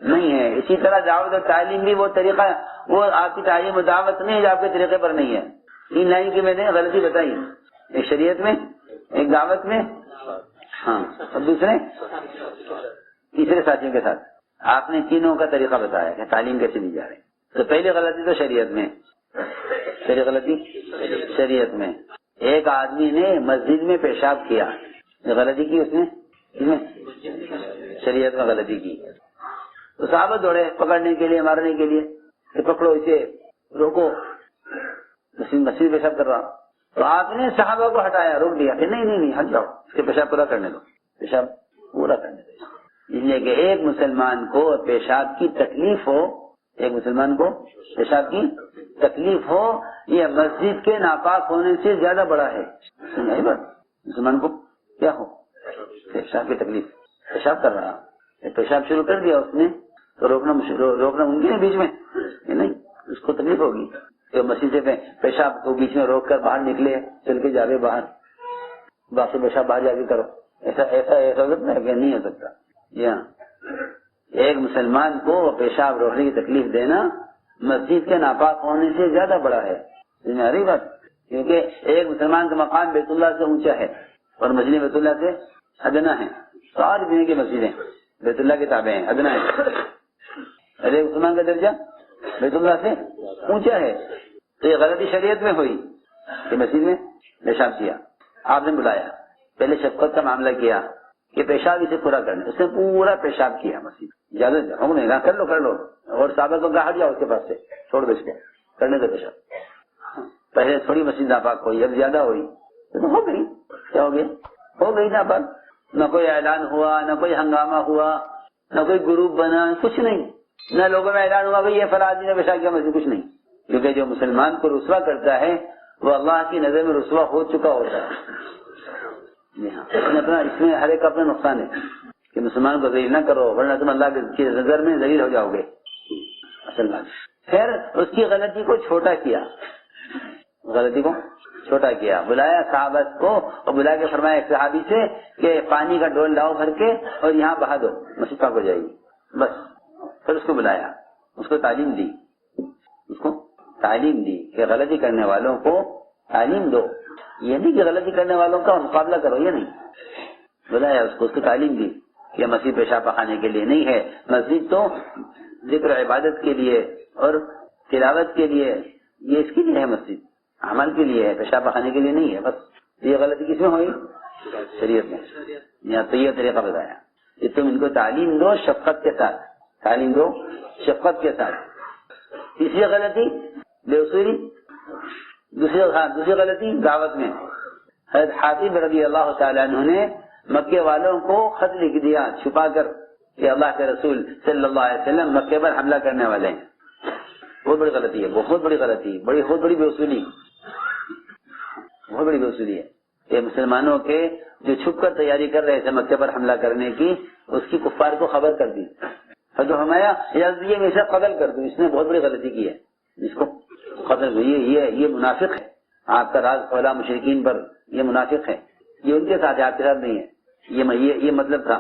نہیں ہے. اسی طرح دعوت اور تعلیم بھی وہ طریقہ، وہ آپ کی تعلیم و دعوت نہیں ہے جو آپ کے طریقے پر نہیں ہے. 3 لائن کی میں نے غلطی بتائی، ایک شریعت میں، ایک دعوت میں، ہاں، اور تیسرے ساتھیوں کے ساتھ. آپ نے تینوں کا طریقہ بتایا کہ تعلیم کیسے دی جا رہی ہے. تو پہلی غلطی تو شریعت میں، پہلی غلطی شریعت میں. ایک آدمی نے مسجد میں پیشاب کیا، غلطی کی اس نے شریعت میں غلطی کی. تو صحابہ دوڑے پکڑنے کے لیے، مارنے کے لیے کہ پکڑو اسے، روکو، مسجد پیشاب کر رہا. تو آپ نے صحابہ کو ہٹایا، روک دیا کہ نہیں ہٹ جاؤ، اس کے پیشاب پورا کرنے دو، پیشاب پورا کرنے دو. اس لیے کہ ایک مسلمان کو پیشاب کی تکلیف ہو، ایک مسلمان کو پیشاب کی تکلیف ہو، یہ مسجد کے ناپاک ہونے سے زیادہ بڑا ہے. سنیے بات، مسلمان کو کیا ہو پیشاب کی تکلیف، پیشاب کر رہا، پیشاب شروع کر دیا اس نے تو روکنا ممکن ہے بیچ میں؟ نہیں، اس کو تکلیف ہوگی. تو مسجد سے پیشاب کو بیچ میں روک کر باہر نکلے، چل کے جاوے باہر، باقی پیشاب باہر جا کے کرو، ایسا ہو سکتا ہے کہ نہیں ہو سکتا. ہاں، ایک مسلمان کو پیشاب روکنے کی تکلیف دینا مسجد کے ناپاک ہونے سے زیادہ بڑا ہے. سمجھ بات؟ کیونکہ ایک مسلمان کا مقام بیت اللہ سے اونچا ہے اور مسجد بیت اللہ سے ادنا ہے. ساری دنیا کی مسجدیں بیت اللہ کے تابع ہیں، ادنا ہے. ارے مسلمان کا درجہ بیت اللہ سے اونچا ہے. تو یہ غلطی شریعت میں ہوئی کہ مسجد میں پیشاب کیا. آپ نے بلایا، پہلے شفقت کا معاملہ کیا کہ پیشاب اسے پورا کرنے، اس نے پورا پیشاب کیا مسجد. اجازت ہم نہیں کر لو، اور صحابہ کو کہا جاؤ اس کے پاس سے، چھوڑ دو اس کو، کرنے دو پیشاب. پہلے تھوڑی مسجد ناپاک ہوئی، اب زیادہ ہوئی تو ہو گئی. کیا ہو گئی؟ ہو گئی ناپاک. نہ کوئی اعلان ہوا، نہ کوئی ہنگامہ ہوا، نہ کوئی گروپ بنا، کچھ نہیں. نہ لوگوں میں اعلان ہوا کہ یہ فلاں آدمی نے پیشاب کیا مسجد، کچھ نہیں. کیونکہ جو مسلمان کو رسوا کرتا ہے وہ اللہ کی نظر میں رسوا ہو چکا ہوتا ہے. جی ہاں، اس میں ہر ایک اپنا نقصان ہے کہ مسلمان کو ذلیل نہ کرو ورنہ تم اللہ کی نظر میں ذلیل ہو جاؤ گے. اصل بات. پھر اس کی غلطی کو چھوٹا کیا، غلطی کو چھوٹا کیا. بلایا صحابہ کو اور بلا کے فرمایا ایک صحابی سے کہ پانی کا ڈول لاؤ بھر کے اور یہاں بہا دو، مسجد پاک ہو جائے گی. بس. پھر اس کو بلایا، اس کو تعلیم دی، کہ غلطی کرنے والوں کو تعلیم دو. یہ نہیں کہ غلطی کرنے والوں کا مقابلہ کرو، یہ نہیں. بلایا اس کو تعلیم دی کہ مسجد پیشاب پخانے کے لیے نہیں ہے، مسجد تو ذکر عبادت کے لیے اور تلاوت کے لیے، یہ اس کے لیے ہے، مسجد عمل کے لیے ہے، پیشاب پخانے کے لیے نہیں ہے. بس. یہ غلطی کس میں ہوئی؟ شریعت میں. یہاں تو یہ طریقہ بتایا کہ تم ان کو تعلیم دو شفقت کے ساتھ، تعلیم دو شفقت کے ساتھ. تیسری غلطی بے اصولی. دوسری غلطی دعوت میں. حضرت حاتب رضی اللہ تعالیٰ عنہ نے مکے والوں کو خط لکھ دیا چھپا کر کہ اللہ کے رسول صلی اللہ علیہ وسلم مکے پر حملہ کرنے والے ہیں. بہت بڑی غلطی ہے، بہت بڑی غلطی، بہت بڑی بے اصولی، بہت بڑی بے اصولی ہے. یہ مسلمانوں کے جو چھپ کر تیاری کر رہے تھے مکے پر حملہ کرنے کی، اس کی کفار کو خبر کر دی. حضرت فرمایا یہ میں اسے قتل کر دوں، اس نے بہت بڑی غلطی کی ہے. جس کو قتل یہ منافق ہے، آپ کا راز کھولا مشرکین پر، یہ منافق ہے، یہ ان کے ساتھ ہے، آپ کے ساتھ نہیں ہے۔ یہ مطلب تھا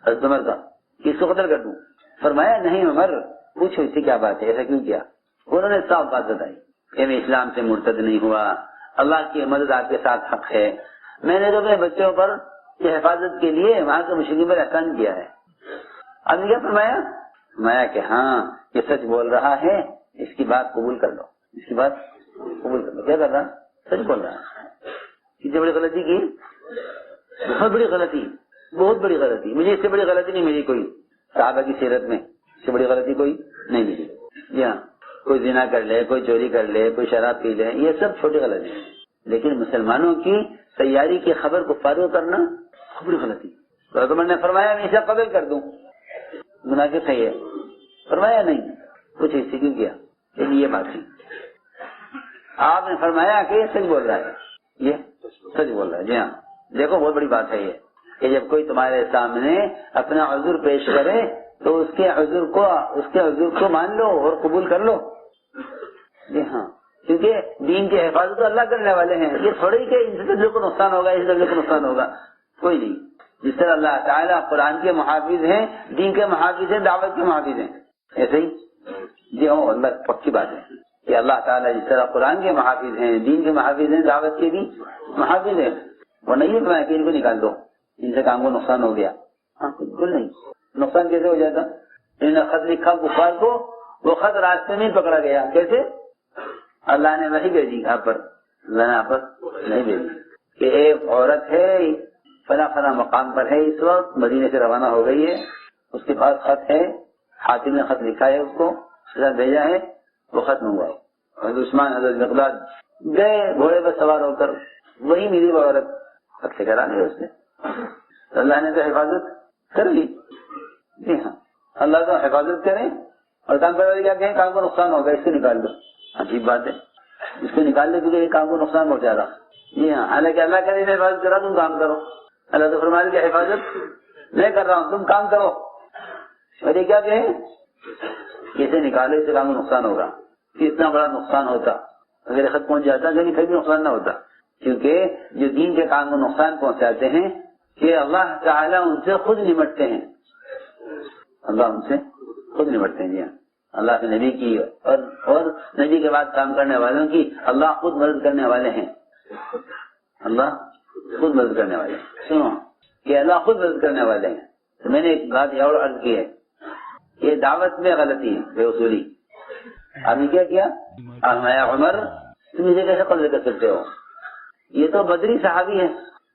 حضرت عمر کا کہ اس کو قتل کر دوں۔ فرمایا نہیں عمر، پوچھو اس سے کیا بات ہے، ایسا کیوں کیا؟ انہوں نے صاف بات بتائی کہ میں اسلام سے مرتد نہیں ہوا، اللہ کی مدد آپ کے ساتھ حق ہے، میں نے تو اپنے بچوں پر کی حفاظت کے لیے وہاں کے مشرکین پر احسان کیا ہے۔ اب کیا فرمایا کہ ہاں یہ سچ بول رہا ہے، اس کی بات قبول کر لو، اس کی بات قبول کر لو۔ کیا کر رہا؟ سچ بول رہا ہے۔ کتنی بڑی غلطی کی؟ بہت بڑی غلطی، بہت بڑی غلطی۔ مجھے اس سے بڑی غلطی نہیں ملی کوئی صحابہ کی سیرت میں، اس سے بڑی غلطی کوئی نہیں ملی۔ جی ہاں، کوئی زنا کر لے، کوئی چوری کر لے، کوئی شراب پی لے، یہ سب چھوٹی غلطی ہے، لیکن مسلمانوں کی تیاری کی خبر کو فارغ کرنا بہت بڑی غلطی۔ تو میں نے فرمایا میں اسے قبول کر دوں، منافق ہے یہ۔ فرمایا نہیں، کچھ اس سے کیوں کیا؟ یہ بات تھی۔ آپ نے فرمایا کہ یہ سچ بول رہا ہے، یہ سچ بول رہا ہے۔ جی ہاں، دیکھو بہت بڑی بات ہے یہ کہ جب کوئی تمہارے سامنے اپنا عذر پیش کرے تو اس کے عذر کو مان لو اور قبول کر لو۔ جی ہاں، کیونکہ دین کی حفاظت تو اللہ کرنے والے ہیں، یہ تھوڑی کہ اس درجے کو نقصان ہوگا، اس درجے کو نقصان ہوگا، کوئی نہیں۔ جس طرح اللہ تعالیٰ قرآن کے محافظ ہیں، دین کے محافظ ہیں، دعوت کے محافظ ہیں، ایسے ہی جی ہاں اللہ پکی بات ہے کہ اللہ تعالیٰ جس طرح قرآن کے محافظ ہیں، دین کے محافظ ہیں، دعوت کے بھی محافظ ہیں۔ وہ نہیں ہے کہ ان کو نکال دو، ان سے کام کو نقصان ہو گیا، ہاں بالکل نہیں۔ نقصان کیسے ہو جاتا؟ انہوں نے خط لکھا کفار کو، وہ خط راستے میں پکڑا گیا، کیسے؟ اللہ نے وحی بھیجی آپ پر، اللہ نے آپ پر نہیں بھیجی کہ ایک عورت ہے فلاں فلاں مقام پر ہے، اس وقت مدینے سے روانہ ہو گئی ہے، اس کے پاس خط ہے، حاتم نے خط لکھا ہے، اس کو بھیجا ہے، وہ خط منگواؤ۔ حضرت عثمان حضرت مقداد گئے گھوڑے پر سوار ہو کر، وہی ملی وہ عورت، خط سے کرا لیا اس نے، اللہ نے تو حفاظت کر لی۔ جی ہاں، اللہ تو حفاظت کرے اور کام کرنے والے کیا کہیں کام کو نقصان ہوگا، اس کو نکال دو، عجیب بات ہے، اس کو نکال دے کیونکہ یہ کام کو نقصان پہنچا رہا۔ جی ہاں، حالانکہ اللہ کرے میں حفاظت کرا، تم کام کرو، اللہ تو فرمائے کہ حفاظت میں کر رہا ہوں، تم کام کرو، اور یہ کیا کہیں اسے نکالو، اس سے کام کو نقصان ہوگا۔ اتنا بڑا نقصان ہوتا اگر خط پہنچ جاتا لیکن پھر بھی نقصان نہ ہوتا، کیونکہ جو دین کے کام کو نقصان پہنچاتے ہیں کہ اللہ تعالیٰ ان سے خود نمٹتے ہیں، اللہ ان سے خود نمٹتے ہیں۔ جی ہاں، اللہ کے نبی کی اور نبی کے بعد کام کرنے والوں کی اللہ خود مدد کرنے والے ہیں، اللہ خود مدد کرنے والے ہیں۔ سنو کہ اللہ خود مدد کرنے والے ہیں۔ تو میں نے ایک بات یہ اور عرض کی ہے کہ دعوت میں غلطی ہے، بے اصولی۔ آپ نے کیا کیا؟ عمر تم اسے کیسے قبول کر سکتے ہو؟ یہ تو بدری صحابی ہے،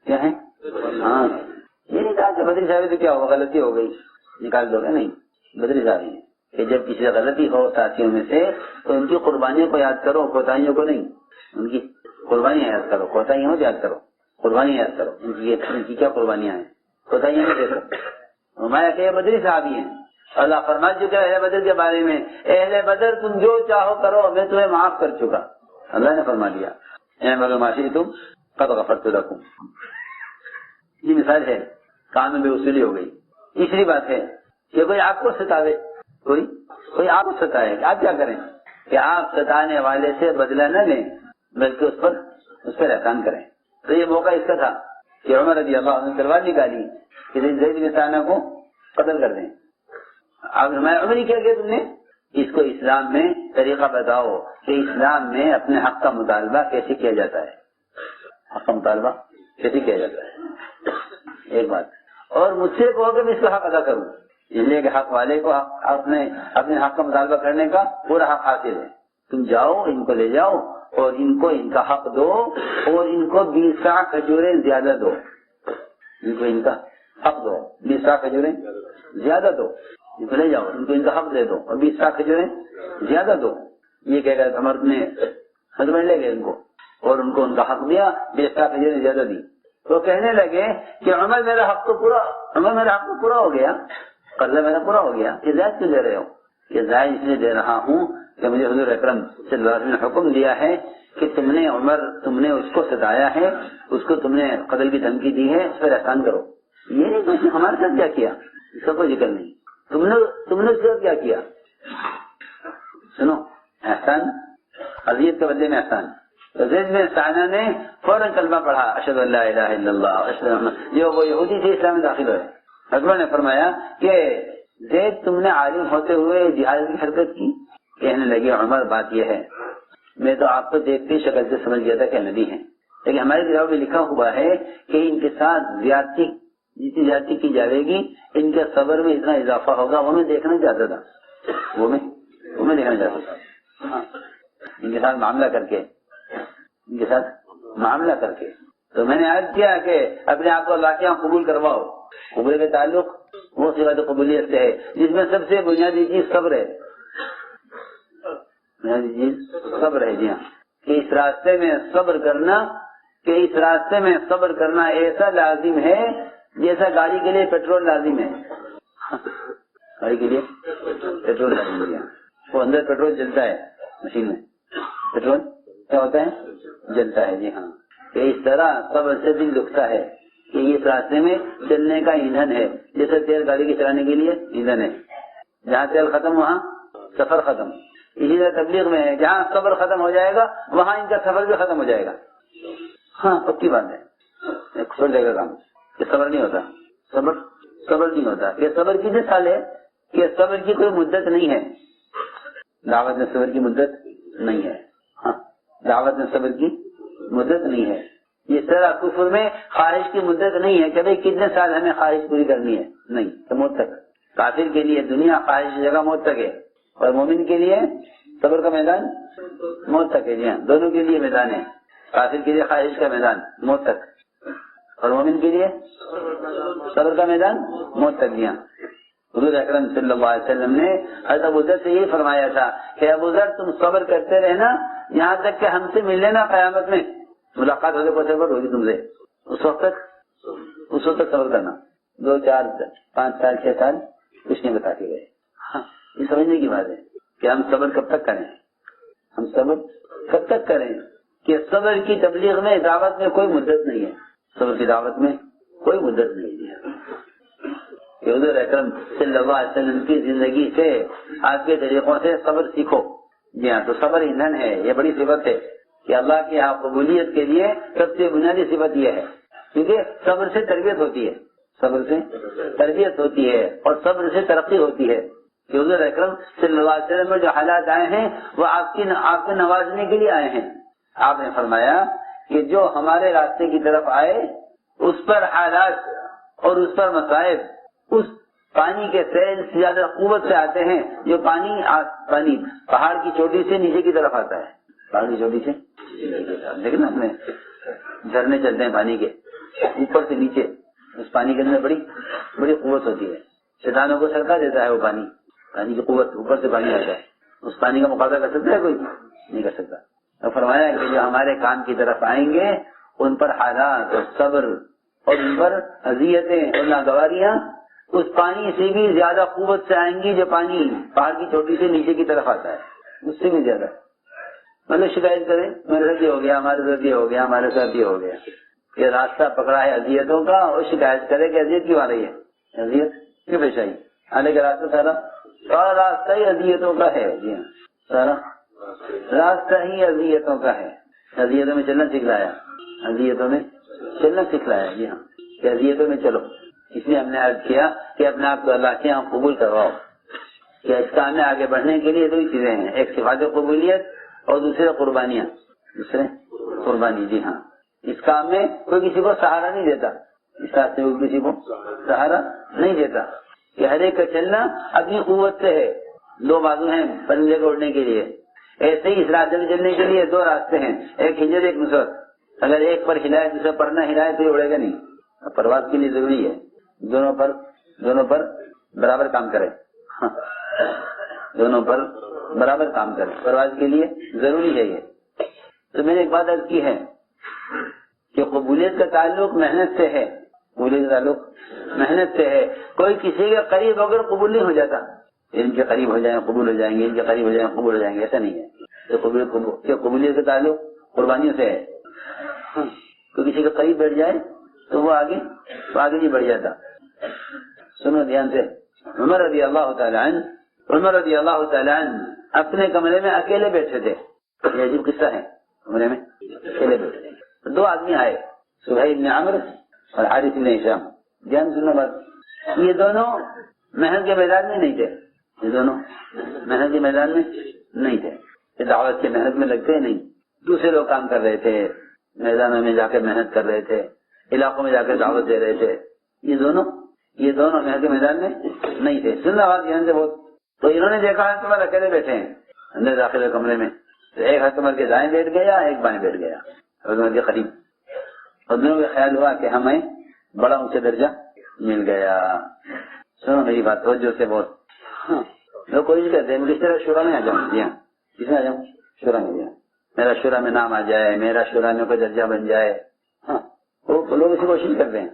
کیا ہے؟ ہاں، یہ نہیں کہا کہ بدری صحابی تو کیا ہوگا، غلطی ہو گئی نکال دو گے، نہیں، بدری صحابی ہے کہ جب کسی سے غلطی ہو ساتھیوں میں سے تو ان کی قربانیوں کو یاد کرو، کوتاہیوں کو نہیں، ان کی قربانیاں یاد کرو، کوتاہیوں کو یاد کرو، قربانیاں یاد کرو، ان کی کیا قربانیاں ہیں، کوتاہیاں نہیں دیکھو۔ ہمارے کہ بدری صحابی ہیں، اللہ فرما چکا ہے اہل بدر کے بارے میں، اہل بدر تم جو چاہو کرو میں تمہیں معاف کر چکا، اللہ نے فرما دیا، اعملوا ما شئتم قد غفرت لكم۔ یہ مثال ہے، کام میں بے اصولی ہو گئی۔ تیسری بات ہے کہ کوئی آپ کو ستاوے، کوئی آپ کو ستائے، آپ کیا کریں کہ آپ ستانے والے سے بدلہ نہ لیں بلکہ اس پر احسان کریں۔ تو یہ موقع اس کا تھا کہ عمر رضی اللہ عنہ نے تلوار نکالی کہ زید بن ثانیہ کو قتل کر دیں۔ اب ہمارے عمر کیا کیا تم نے؟ اس کو اسلام میں طریقہ بتاؤ کہ اسلام میں اپنے حق کا مطالبہ کیسے کیا جاتا ہے، حق کا مطالبہ کیسے کیا جاتا ہے، ایک بات۔ اور مجھ سے کہو کہ میں اس کا حق ادا کروں، اس لیے کہ حق والے کو اپنے حق کا مطالبہ کرنے کا پورا حق حاصل ہے۔ تم جاؤ، ان کو لے جاؤ اور ان کو ان کا حق دو اور ان کو 20 سا کھجوریں زیادہ دو، ان کو ان کا حق دو، 20 سا کھجوریں زیادہ دو، ان کو لے جاؤ، ان کو ان کا حق دے دو اور 20 سا کھجوریں زیادہ دو۔ یہ کہہ کر عمر نے ہسبینڈ لے گئے ان کو اور ان کو ان کا حق دیا، 20 سا کھجوریں زیادہ دی۔ تو کہنے لگے کہ عمر میرا حق تو پورا ہو گیا، قرضہ میرا پورا ہو گیا، یہ زائد کیوں دے رہے ہو؟ یہ زائد اس لیے دے رہا ہوں کہ مجھے حضور اکرم صلی اللہ علیہ وسلم نے حکم دیا ہے کہ تم نے عمر تم نے اس کو ستایا ہے، اس کو تم نے قتل کی دھمکی دی ہے، اس پر احسان کرو۔ یہ نہیں کہ ہمارے ساتھ کیا کیا، اس کا کوئی ذکر نہیں، تم نے اس کے ساتھ کیا کیا۔ سنو احسان اذیت کے بدلے میں احسان. تو زید بن ثانیہ نے فوراً کلمہ پڑھا اشہد ان لا الہ الا اللہ اشہد ان جو وہ یہودی تھے اسلام میں داخل ہوئے. حضرت نے فرمایا کہ زید تم نے عالم ہوتے ہوئے جہاد کی حرکت کی؟ کہنے لگے عمر بات یہ ہے میں تو آپ کو دیکھتے شکل سے سمجھ گیا تھا کہ نبی ہیں، لیکن ہماری کتاب میں لکھا ہوا ہے کہ ان کے ساتھ زیادتی جتنی زیادتی کی جائے گی ان کے صبر میں اتنا اضافہ ہوگا وہ میں دیکھنا چاہتا تھا. وہ میں دیکھنا چاہتا تھا ان کے ساتھ معاملہ کر کے تو میں نے عرض کیا کہ اپنے آپ کو اللہ کے یہاں قبول کرواؤ. قبول کا تعلق وہ صفت قبولیت سے ہے جس میں سب سے بنیادی چیز صبر ہے. صبر ہے جی ہاں، کہ اس راستے میں صبر کرنا ایسا لازم ہے جیسا گاڑی کے لیے پیٹرول لازم ہے. گاڑی کے لیے پیٹرول لازم ہے. وہ اندر پیٹرول جلتا ہے، مشین میں پیٹرول کیا ہوتا ہے جلتا ہے. جی ہاں، کہ اس طرح صبر سے دل دکھتا ہے کہ اس راستے میں چلنے کا ایندھن ہے. جیسے تیل گاڑی کے چلانے کے لیے ایندھن ہے، جہاں تیل ختم وہاں سفر ختم. اسی طرح تبلیغ میں ہے جہاں صبر ختم ہو جائے گا وہاں ان کا سفر بھی ختم ہو جائے گا. ہاں پکی بات ہے، چھوڑ جائے گا کام کہ صبر نہیں ہوتا. صبر نہیں ہوتا کہ صبر کی مثال ہے کہ صبر کی کوئی مدت نہیں ہے. دعوت میں صبر کی مدت نہیں ہے. ہاں دعوت میں صبر کی مدت نہیں ہے. اس طرح کفر میں خواہش کی مدت نہیں ہے کہ بھئی کتنے سال ہمیں خواہش پوری کرنی ہے، نہیں تو موت تک. کافر کے لیے دنیا خواہش کی جگہ موت تک ہے اور مومن کے لیے صبر کا میدان موت تک ہے. جی ہاں، دونوں کے لیے میدان ہے. کافر کے لیے خواہش کا میدان موت تک اور مومن کے لیے صبر کا میدان موت تک. جی ہاں، حضور اکرم صلی اللہ علیہ وسلم نے حضرت ابو ذر سے یہی فرمایا تھا کہ ابو ذر تم صبر کرتے رہنا یہاں تک کہ ہم سے مل لینا، قیامت میں ملاقات ہونے پر صبر ہوگی تم سے. اس وقت تک صبر کرنا. 2 4 5 سال 6 سال کچھ نہیں بتا کے گئے. ہاں یہ سمجھنے کی بات ہے کہ ہم صبر کب تک کریں کہ صبر کی تبلیغ میں دعوت میں کوئی مدت نہیں ہے. صبر کی دعوت میں کوئی مدت نہیں ہے. حضور اکرم صلی اللہ علیہ وسلم کی زندگی سے آپ کے طریقوں سے صبر سیکھو. جی ہاں، تو صبر ایندھن ہے. یہ بڑی صفت ہے کہ اللہ کی یہاں قبولیت کے لیے سب سے بنیادی صفت یہ ہے کیونکہ صبر سے تربیت ہوتی ہے اور صبر سے ترقی ہوتی ہے. کہ حضور اکرم صلی اللہ علیہ وسلم میں جو حالات آئے ہیں وہ آپ کو نوازنے کے لیے آئے ہیں. آپ نے فرمایا کہ جو ہمارے راستے کی طرف آئے اس پر حالات اور اس پر مصائب اس پانی کے سیل سے زیادہ قوت سے آتے ہیں جو پانی پہاڑ کی چوٹی سے نیچے کی طرف آتا ہے. پہاڑ کی چوٹی سے لیکن ہم نے جھرنے چلتے ہیں پانی کے اوپر سے نیچے. اس پانی کے اندر بڑی قوت ہوتی ہے. شیطانوں کو سرکا دیتا ہے وہ پانی کی قوت. اوپر سے پانی آتا ہے. اس پانی کا مقابلہ کر سکتا ہے کوئی؟ نہیں کر سکتا. تو فرمایا کہ جو ہمارے کام کی طرف آئیں گے ان پر حالات اور صبر اور ان پر اذیتیں اور ناگواریاں اس پانی سے بھی زیادہ قوت سے آئیں گی جو پانی پہاڑ کی چوٹی سے نیچے کی طرف آتا ہے. اس سے بھی زیادہ مطلب شکایت کریں میرے ساتھ یہ ہو گیا، ہمارے ساتھ یہ ہو گیا، ہمارے ساتھ یہ ہو گیا. یہ راستہ پکڑا ہے اذیتوں کا اور شکایت کرے کہ اذیت کیوں آ رہی ہے، اذیت کیوں پیش آئی. حالانکہ راستہ سارا راستہ ہی اذیتوں کا ہے. جی ہاں، سارا راستہ ہی اذیتوں کا ہے. اذیتوں میں چلنا سکھ رہا ہے. جی ہاں، کہ اذیتوں میں چلو. اس لیے ہم نے عرض کیا کہ اپنے آپ کو اللہ کے یہاں قبول کرواؤ. کہ اس کام میں آگے بڑھنے کے لیے 2 چیزیں ہیں، ایک صفات قبولیت اور دوسرے قربانی. جی ہاں، اس کام میں کوئی کسی کو سہارا نہیں دیتا. اس راستے میں کسی کو سہارا نہیں دیتا کہ ہر ایک کا چلنا اپنی قوت سے ہے. 2 بازو ہیں پرندے کو اڑنے کے لیے. ایسے ہی اس راستے میں چلنے کے لیے 2 راستے ہیں، ایک ہجرت ایک نصرت. اگر ایک پر ہلائے دوسرے پر نہ ہلائے تو یہ اڑے گا نہیں. پرواز کے لیے ضروری ہے دونوں پر برابر کام کرے. دونوں پر برابر کام کرے، پرواز کے لیے ضروری ہے یہ. تو میں نے ایک بات عرض کی ہے کہ قبولیت کا تعلق محنت سے ہے. کوئی کسی کے قریب اگر قبول نہیں ہو جاتا، ان کے قریب ہو جائیں قبول ہو جائیں گے، ان کے قریب ہو جائیں قبول ہو جائیں گے، ایسا نہیں ہے. تو قبولیت کا تعلق قربانیوں سے ہے. کوئی کسی کے قریب بیٹھ جائے تو وہ آگے نہیں بڑھ جاتا. سنو دھیان سے. عمر رضی اللہ تعالی عنہ اپنے کمرے میں اکیلے بیٹھے تھے. یہ عجیب قصہ ہے. کمرے میں اکیلے بیٹھے تھے. 2 آدمی آئے, سہیل بن عمرو اور حارث بن ہشام. دھیان سننا بات, یہ دونوں محنت کے میدان میں نہیں تھے. یہ دونوں محنت کے میدان میں نہیں تھے. یہ دعوت کے محنت میں لگتے نہیں. دوسرے لوگ کام کر رہے تھے, میدانوں میں جا کے محنت کر رہے تھے, علاقوں میں جا کے دعوت دے رہے تھے. یہ دونوں محنت کے میدان میں نہیں تھے. سننا بات یہاں سے بہت. تو انہوں نے دیکھا ہے تمہارے اکیلے بیٹھے ہیں اندر داخل کمرے میں. تو ایک ہاتھ عمر کے دائیں بیٹھ گیا, ایک بائیں بیٹھ گیا عمر کے قریب. اور دونوں کا خیال ہوا کہ ہمیں بڑا اونچا درجہ مل گیا. سنو میری بات توجہ سے بہت. لوگ کوشش کرتے ہیں کس طرح شورا میں آ جاؤں. جی ہاں, کس میں آ جاؤں؟ شورا میں. جی ہاں, میرا شورا میں نام آ جائے, میرا شورا میں کوئی درجہ بن جائے. ہاں, وہ لوگ اسی کوشش کرتے ہیں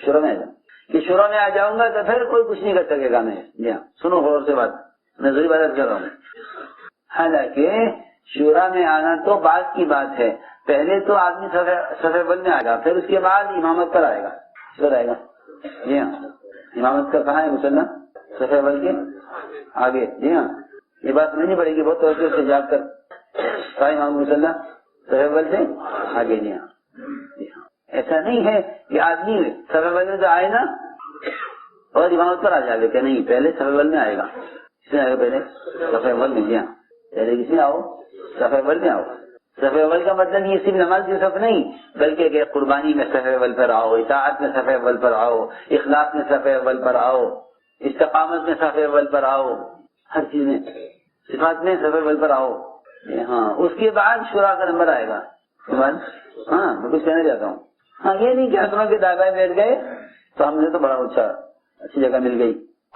شورا میں آ جاؤں. کہ شورا میں آ جاؤں گا تو پھر کوئی کچھ نہیں کر سکے گا. میں جی ہاں سنو غور سے بات, میں ضروری بات کر رہا ہوں. حالانکہ شورا میں آنا تو بعد کی بات ہے. پہلے تو آدمی صف اول میں آئے گا, پھر اس کے بعد امامت پر آئے گا. کس آئے گا؟ جی ہاں, امامت کا کہاں ہے مسلح؟ صف اول کے آگے. جی ہاں, یہ بات نہیں پڑے گی بہت توجہ سے جا کر. کہاں امام مسلح؟ صف اول سے آگے. جی ہاں, جی ہاں. ایسا نہیں ہے کہ آدمی صف اول میں تو آئے نا اور امامت پر آ جائے کہ نہیں, پہلے صف اول میں آئے گا. کس میں آئے گا پہلے؟ صف اول میں. جی ہاں, پہلے کس میں آؤ؟ صف اول میں آؤ. صف اول کا مطلب یہ صرف نماز کی صف نہیں, بلکہ کہ قربانی میں صف اول پر آؤ, اطاعت میں صف اول پر آؤ, اخلاص میں صف اول پر آؤ, استقامت میں صف اول پر آؤ, ہر چیز میں صفات میں صف اول پر آؤ. ہاں, اس کے بعد شورا کا نمبر آئے گا. ہاں, میں کچھ کہنا چاہتا ہوں. ہاں, یہ نہیں کہ ہسنوں کے داغائے بیٹھ گئے تو ہم نے تو بڑا اچھی جگہ مل گئی,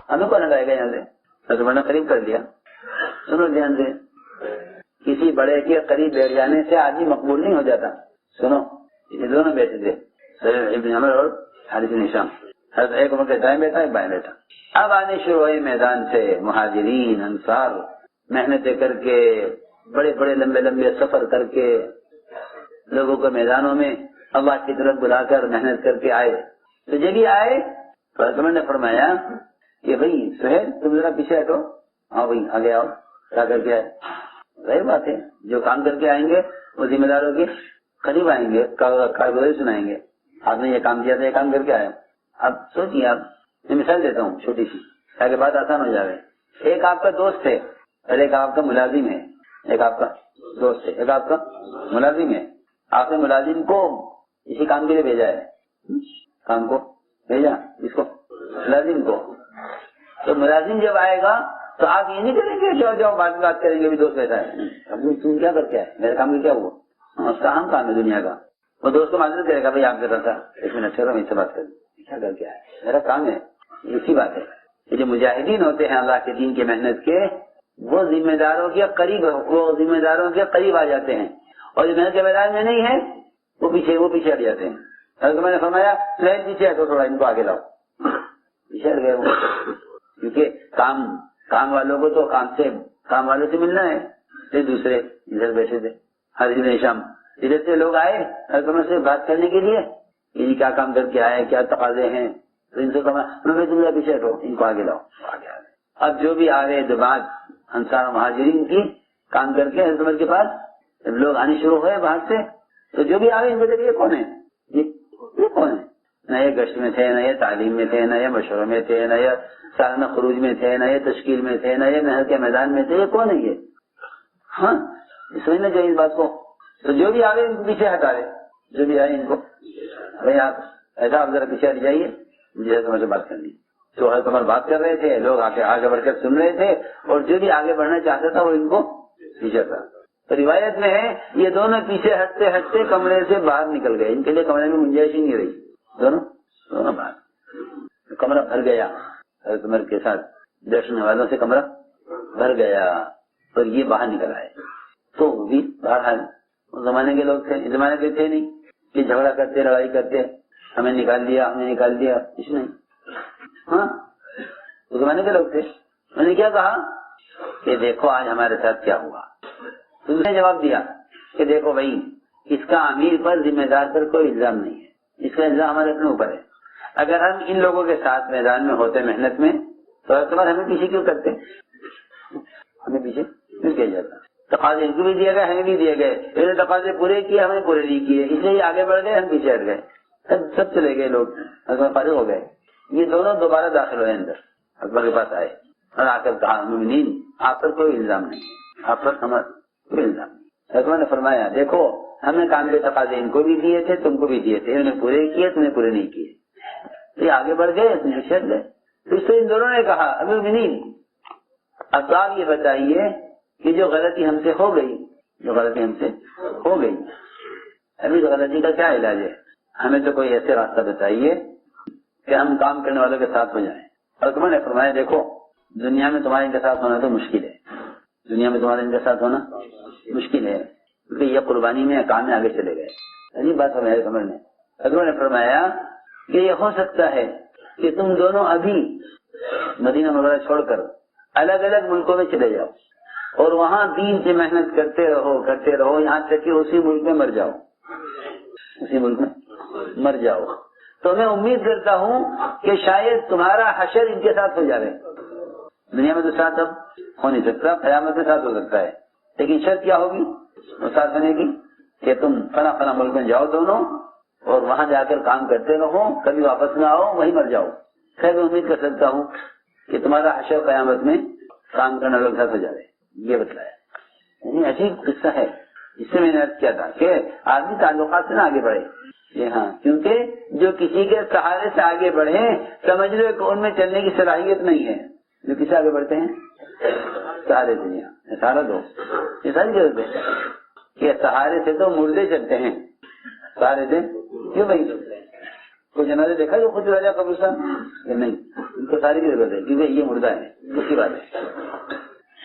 ہمیں کون ہٹائے گا یہاں سے, تو میں نے قریب کر دیا. سنو دھیان سے, کسی بڑے کے قریب بیٹھ جانے سے آدمی مقبول نہیں ہو جاتا. سنو, یہ دونوں بیٹھے تھے سہیل ابن عمرو اور حارث بن ہشام. ایک عمر کے دائیں بیٹھا, ایک بائیں بیٹھا. اب آنے شروع ہوئے میدان سے مہاجرین انصار, محنتیں کر کے, بڑے بڑے لمبے لمبے سفر کر کے لوگوں کو میدانوں میں اللہ کی طرف بلا کر محنت کر کے آئے. تو جب ہی آئے تو نے فرمایا کہ بھائی سہیل تم ذرا پیچھے ہٹو. ہاں بھائی آگے آؤ. کیا کر کے آئے؟ ظاہر بات ہے, جو کام کر کے آئیں گے وہ ذمہ داروں کے قریب آئیں گے, کارگزاری سنائیں گے. آپ نے یہ کام کیا تھا, یہ کام کر کے آئے. اب سوچیے, آپ میں مثال دیتا ہوں چھوٹی سی تاکہ بات آسان ہو جائے. ایک آپ کا دوست ہے اور ایک آپ کا ملازم ہے. ایک آپ کا دوست ہے, ایک آپ کا ملازم ہے. آپ نے ملازم کو اسی کام کے لیے بھیجا ہے, کام کو بھیجا اس کو ملازم کو. تو ملازم جب آئے گا تو آپ یہ نہیں کریں گے جاؤ جاؤ بعد میں بات کریں گے, بھی دوست بیٹھا ہے. تم کیا کر کے آئے, میرے کام میں کیا ہوا؟ اس کا اہم کام ہے دنیا کا. وہ دوست کو معذرت کرے گا, بھائی آپ کرتا تھا, ایک منٹ ٹھہرو میں اس سے بات کروں, کیا کر کے آئے, میرا کام ہے. اسی بات ہے کہ جو مجاہدین ہوتے ہیں اللہ کے دین کی محنت کے, وہ ذمہ داروں کے قریب آ جاتے ہیں, اور جو محنت کے میدان میں نہیں ہے وہ پیچھے ہٹ جاتے ہیں. حضرت میں نے فرمایا سہیل پیچھے ہٹو تھوڑا, ان کو آگے لاؤ. پیچھے ہٹ گئے وہ, کیونکہ کام والوں کو تو کام والوں سے ملنا ہے. پھر دوسرے ادھر بیٹھے تھے, حارث بن ہشام, ادھر سے لوگ آئے حضرت سے بات کرنے کے لیے, یہ کیا کام کر کے آئے, کیا تقاضے ہیں. تو ان سے کہا تم پیچھے ہٹو, ان کو آگے لاؤ. آگے آ گئے. اب جو بھی آ گئے بات انصار مہاجرین کی کام کر کے حضرت کے پاس, جب لوگ آنے شروع ہوئے باہر سے, تو جو بھی آ گئے ان کو یہ کون ہے, یہ کون ہے. نہ یہ گشت میں تھے, نہ یہ تعلیم میں تھے, نہ یہ مشورے میں تھے, نہ یہ سالانہ خروج میں تھے, نہ یہ تشکیل میں تھے, نہ یہ محنت کے میدان میں تھے. یہ کون ہے یہ؟ ہاں, سمجھنا چاہیے اس بات کو. تو جو بھی آگے ان کو پیچھے ہٹا رہے, جو بھی آئے ان کو, بھائی آپ ایسا آپ ذرا پیچھے ہٹ جائیے, مجھے تمہارے سے بات کرنی. تو حضرت عمر بات کر رہے تھے, لوگ آگے بڑھ کر سن رہے تھے, اور جو بھی آگے بڑھنا چاہتا تھا وہ ان کو پیچھے تھا. تو روایت میں ہے یہ دونوں پیچھے ہٹتے ہٹتے کمرے سے باہر نکل گئے. ان کے لیے کمرے میں گنجائش ہی نہیں رہی. دونوں باہر, کمرہ بھر گیا. حضرت عمر کے ساتھ دیکھنے والوں سے کمرہ بھر گیا, اور یہ باہر نکل آئے. تو وہ بھی باہر زمانے کے لوگ تھے, اس زمانے کے تھے نہیں کہ جھگڑا کرتے, لڑائی کرتے, ہمیں نکال دیا, کچھ نہیں. ہاں, اس زمانے کے لوگ تھے. میں نے کیا کہا کہ دیکھو آج ہمارے ساتھ کیا ہوا. تم نے جواب دیا کہ دیکھو بھائی, اس کا امیر پر ذمہ دار پر کوئی الزام نہیں ہے, اس کا الزام ہمارے اپنے اوپر ہے. اگر ہم ان لوگوں کے ساتھ میدان میں ہوتے محنت میں, تو تمہارے ہمیں پیچھے کیوں کرتے. ہمیں پیچھے نہیں کیا جاتا. تقاضے ان کو بھی دیے گئے, ہمیں بھی دیے گئے, انہوں نے تقاضے پورے کیے, ہم نے پورے نہیں کیے, اس لیے یہ آگے بڑھ گئے, ہم پیچھے ہٹ گئے, سب چلے گئے لوگ, اکبر فارغ ہو گئے. یہ دونوں دوبارہ داخل ہوئے اندر, اکبر کے پاس آئے اور آ کر کہا مومنین آپ پر کوئی الزام نہیں, آپ پر کوئی الزام نہیں. اکبر نے فرمایا دیکھو ہم نے کام کے تقاضے ان کو بھی دیے تھے, تم کو بھی دیے تھے, انہوں نے پورے کیے, تم نے پورے نہیں کیے. یہ آگے بڑھ گئے, تم پیچھے ہٹ گئے. پھر سے ان دونوں نے کہا امیر المومنین اب آپ یہ بتائیے کہ جو غلطی ہم سے ہو گئی, ابھی تو غلطی کا کیا علاج ہے؟ ہمیں تو کوئی ایسے راستہ بتائیے کہ ہم کام کرنے والوں کے ساتھ ہو جائیں. اور تمہوں نے فرمایا دیکھو دنیا میں تمہارے ان کے ساتھ ہونا تو مشکل ہے, کیونکہ یہ قربانی میں کام میں آگے چلے گئے. عجیب بات ہے میرے سمجھ میں. اکبر نے فرمایا کہ یہ ہو سکتا ہے کہ تم دونوں ابھی مدینہ وغیرہ چھوڑ کر الگ الگ ملکوں میں چلے جاؤ اور وہاں دین سے محنت کرتے رہو یہاں تک کہ اسی ملک میں مر جاؤ. تو میں امید کرتا ہوں کہ شاید تمہارا حشر ان کے ساتھ ہو جائے. دنیا میں تو ساتھ اب ہو نہیں سکتا, قیامت میں ساتھ ہو سکتا ہے, لیکن شرط کیا ہوگی وہ ساتھ ہونے کی کہ تم فلاں ملک میں جاؤ دونوں اور وہاں جا کر کام کرتے رہو, کبھی واپس نہ آؤ, وہیں مر جاؤ. خیر میں امید کر سکتا ہوں کہ تمہارا حشر قیامت میں کام کرنے والوں کے ساتھ ہو جائے. یہ بتلایا. یعنی عجیب قصہ ہے. اس سے میں نے عرض کیا تھا کہ آدمی تعلقات سے نہ آگے بڑھے. یہ ہاں, کیونکہ جو کسی کے سہارے سے آگے بڑھے سمجھ لو کہ ان میں چلنے کی صلاحیت نہیں ہے. جو کس سے آگے بڑھتے ہیں سہارے سے, سہارا دو, یہ ساری ضرورت ہے کہ سہارے سے تو مردے چلتے ہیں, سہارے سے کیوں بھائی کوئی جنازے دیکھا جو خود راجا قبرستان نہیں, ان کو ساری کی ضرورت ہے کیونکہ یہ مردہ ہے. اس کی بات ہے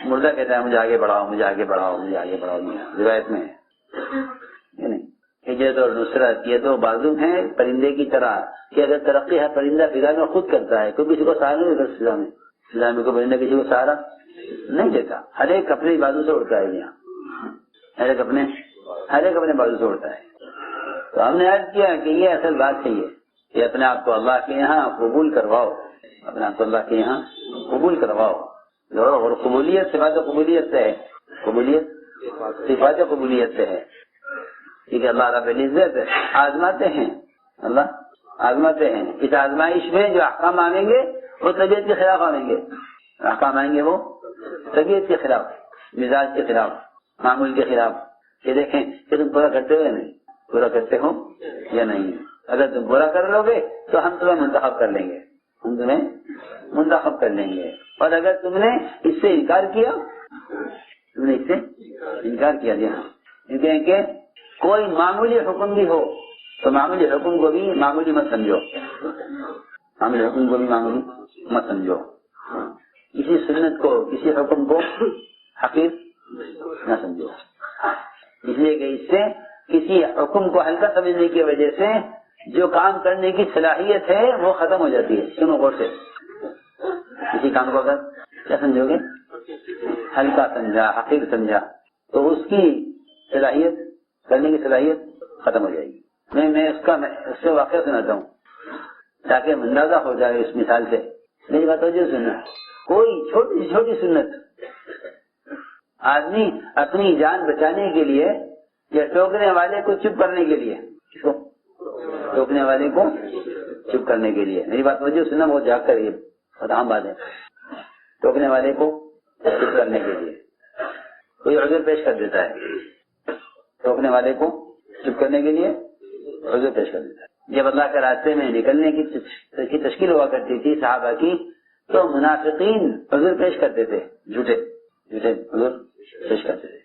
مردہ کہتا ہے مجھے آگے بڑھاؤ. روایت میں ہے نہیں. ہجرت اور نصرت یہ تو بازو ہیں پرندے کی طرح کہ اگر ترقی ہے پرندہ فضا میں خود کرتا ہے, کوئی کسی کو سہارا نہیں دیتا. فضا میں کوئی پرندہ کسی کو سہارا نہیں دیتا, ہر ایک اپنے بازو سے اڑتا ہے. یہاں ہر ایک اپنے بازو سے اڑتا ہے. تو ہم نے عرض کیا کہ یہ اصل بات ہے کہ اپنے آپ کو اللہ کے یہاں قبول کرواؤ, اور قبولیت صفات قبولیت سے ہے, صفات قبولیت سے ہے. کیونکہ اللہ رب العزت آزماتے ہیں, اس آزمائش میں جو احکام آئیں گے وہ طبیعت کے خلاف آئیں گے. احکام آئیں گے وہ طبیعت کے خلاف, مزاج کے خلاف, معمول کے خلاف. یہ دیکھیں کہ تم پورا کرتے ہو یا نہیں, پورا کرتے ہو یا نہیں. اگر تم پورا کر لو گے تو ہم تمہیں منتخب کر لیں گے, اور اگر تم نے اس سے انکار کیا کیونکہ کوئی معمولی حکم بھی ہو تو معمولی حکم کو بھی معمولی مت سمجھو. کسی سنت کو, کسی حکم کو حقیر نہ سمجھو, اس لیے کہ اس سے کسی حکم کو ہلکا سمجھنے کی وجہ سے جو کام کرنے کی صلاحیت ہے وہ ختم ہو جاتی ہے. سنو غور سے, کسی کام کو اگر کیا سمجھو گے ہلکا سمجھا, حقیر سمجھا, تو اس کی صلاحیت کرنے کی صلاحیت ختم ہو جائے گی. میں اس سے واقعہ سناتا ہوں تاکہ اندازہ ہو جائے اس مثال سے. میری بات توجہ سننا, کوئی چھوٹی سنت آدمی اپنی جان بچانے کے لیے یا ٹوکنے والے کو چپ کرنے کے لیے, ٹوکنے والے کو چپ کرنے کے لیے, میری بات توجہ سننا بہت جاگ کر, یہ بہت عام بات ہے. ٹوکنے والے کو چپ کرنے کے لیے کوئی عذر پیش کر دیتا ہے, ٹوکنے والے کو چپ کرنے کے لیے عذر پیش کر دیتا ہے. جب اللہ کے راستے میں نکلنے کی تشکیل ہوا کرتی تھی صحابہ کی, تو منافقین عذر پیش کرتے تھے, جھوٹے عذر پیش کرتے تھے,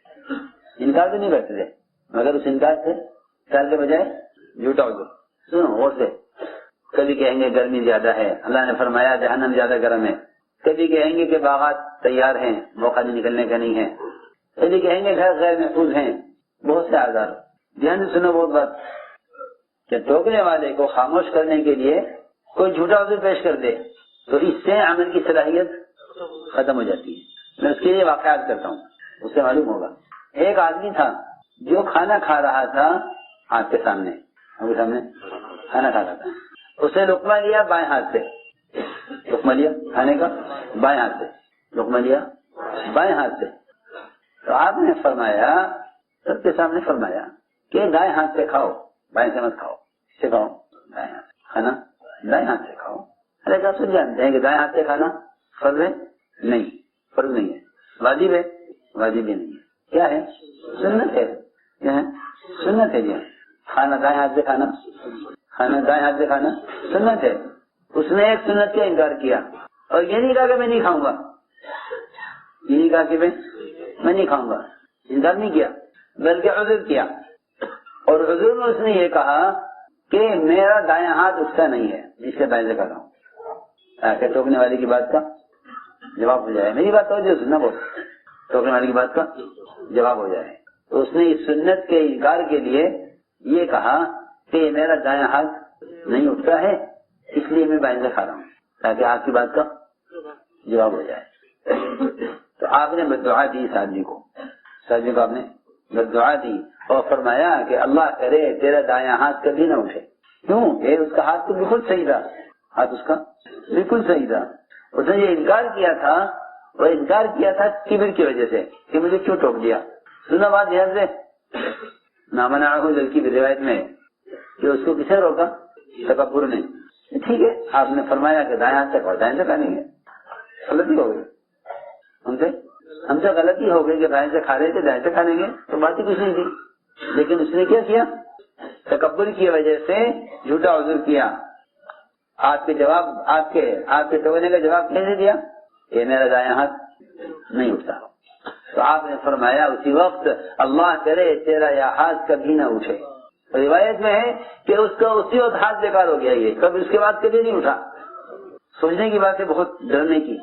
انکار تو نہیں کرتے تھے, مگر اس انکار سے انکار کے بجائے جھوٹا عذر. سنو غور سے, کبھی کہیں گے گرمی زیادہ ہے, اللہ نے فرمایا جہنم زیادہ گرم ہے. کبھی کہیں گے کہ باغات تیار ہیں, موقع نہیں نکلنے کا نہیں ہے. کبھی کہیں گے گھر غیر محفوظ ہیں, بہت سے آزار. دھیان سے سنو بہت بات, کہ ٹوکنے والے کو خاموش کرنے کے لیے کوئی جھوٹا عذر پیش کر دے تو اس سے عمل کی صلاحیت ختم ہو جاتی ہے. میں اس کے لیے واقعات کرتا ہوں, اس سے معلوم ہوگا. ایک آدمی تھا جو کھانا کھا رہا تھا آپ کے سامنے کھانا کھا رہا تھا. اس نے لقمہ لیا بائیں ہاتھ سے, لقمہ لیا کھانے کا بائیں ہاتھ سے, لقمہ لیا بائیں ہاتھ سے. تو آپ نے فرمایا, سب کے سامنے فرمایا کہ دائیں ہاتھ سے کھاؤ, بائیں سے مت کھاؤ. اس سے کھاؤ دائیں ہاتھ سے کھانا, دائیں ہاتھ سے کھاؤ. ارے کیا سن جانتے ہیں کہ دائیں ہاتھ سے کھانا فرض ہے؟ نہیں, فرض نہیں ہے. واجب ہے؟ واجب ہی نہیں ہے. کیا ہے؟ سنت ہے. کیا ہے؟ سنت ہے. جی کھانا دائیں ہاتھ سے کھانا, کھانا دائیں ہاتھ سے کھانا سنت ہے. اس نے ایک سنت کا انکار کیا اور یہ نہیں کہا کہ میں نہیں کھاؤں گا, یہ نہیں کہا کہ میں نہیں کھاؤں گا, انکار نہیں کیا بلکہ عذر کیا. اور عذر میں اس نے یہ کہا کہ میرا دائیں ہاتھ اس کا نہیں ہے جس سے دائیں سے کھا رہا ہوں, تاکہ ٹوکنے والے کی بات کا جواب ہو جائے. میری بات توجہ سننا, بہت ٹوکنے والے کی بات کا جواب ہو جائے. تو اس نے اس سنت کے انکار کے لیے یہ کہا کہ میرا دائیں ہاتھ نہیں اٹھتا ہے, اس لیے میں بائیں سے کھا رہا ہوں, تاکہ آپ کی بات کا جواب ہو جائے. تو آپ نے بددعا دی اس آدمی کو آپ نے بددعا دی اور فرمایا کہ اللہ کرے تیرا دائیں ہاتھ کبھی نہ اٹھے. کیوں کہ اس کا ہاتھ تو بالکل صحیح تھا, ہاتھ اس کا بالکل صحیح تھا. اس نے یہ انکار کیا تھا, اور انکار کیا تھا کبر کی وجہ سے کہ مجھے کیوں ٹوک دیا. سنا بات دھیان سے, نامنعہ لڑکی کی روایت میں کہ اس کو کسے روکا؟ تکبر نے. ٹھیک ہے, آپ نے فرمایا کہ دائیں ہاتھ سے کھاؤ, دائیں سے کھانے گے. غلطی ہو گئی ہم سے غلطی ہو گئی کہ دائیں سے کھا رہے تھے, دائیں سے کھانے گے, تو بات ہی کچھ نہیں تھی. لیکن اس نے کیا کیا؟ تکبر کی وجہ سے جھوٹا عذر کیا. آپ کے جواب, آپ کے ٹوکنے کا جواب کیسے دیا؟ یہ میرا دائیں ہاتھ نہیں اٹھتا. تو آپ نے فرمایا اسی وقت اللہ کرے تیرا یہ ہاتھ کبھی نہ اٹھے. روایت میں ہے کہ اس کا اسی وقت ہاتھ بیکار ہو گیا, یہ کبھی اس کے بعد کبھی نہیں اٹھا. سوچنے کی بات ہے, بہت ڈرنے کی.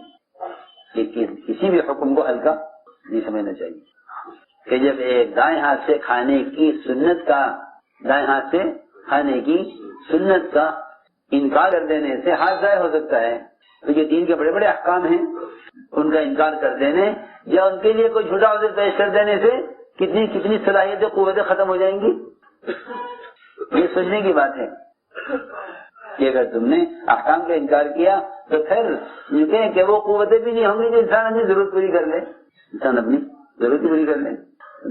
کسی بھی حکم کو ہلکا نہیں سمجھنا چاہیے کہ جب ایک دائیں ہاتھ سے کھانے کی سنت کا, دائیں ہاتھ سے کھانے کی سنت کا انکار کر دینے سے ہاتھ ضائع ہو سکتا ہے. تو یہ دین کے بڑے بڑے احکام ہیں, ان کا انکار کر دینے یا ان کے لیے کوئی جھوٹا عذر پیش کر دینے سے کتنی صلاحیتیں, قوتیں ختم ہو جائیں گی. یہ سوچنے کی بات ہے کہ اگر تم نے احکام کا انکار کیا تو پھر یہ کہیں کہ وہ قوتیں بھی نہیں ہوں گی جو انسان اپنی ضرورت پوری کر لے, انسان اپنی ضرورت پوری کر لے.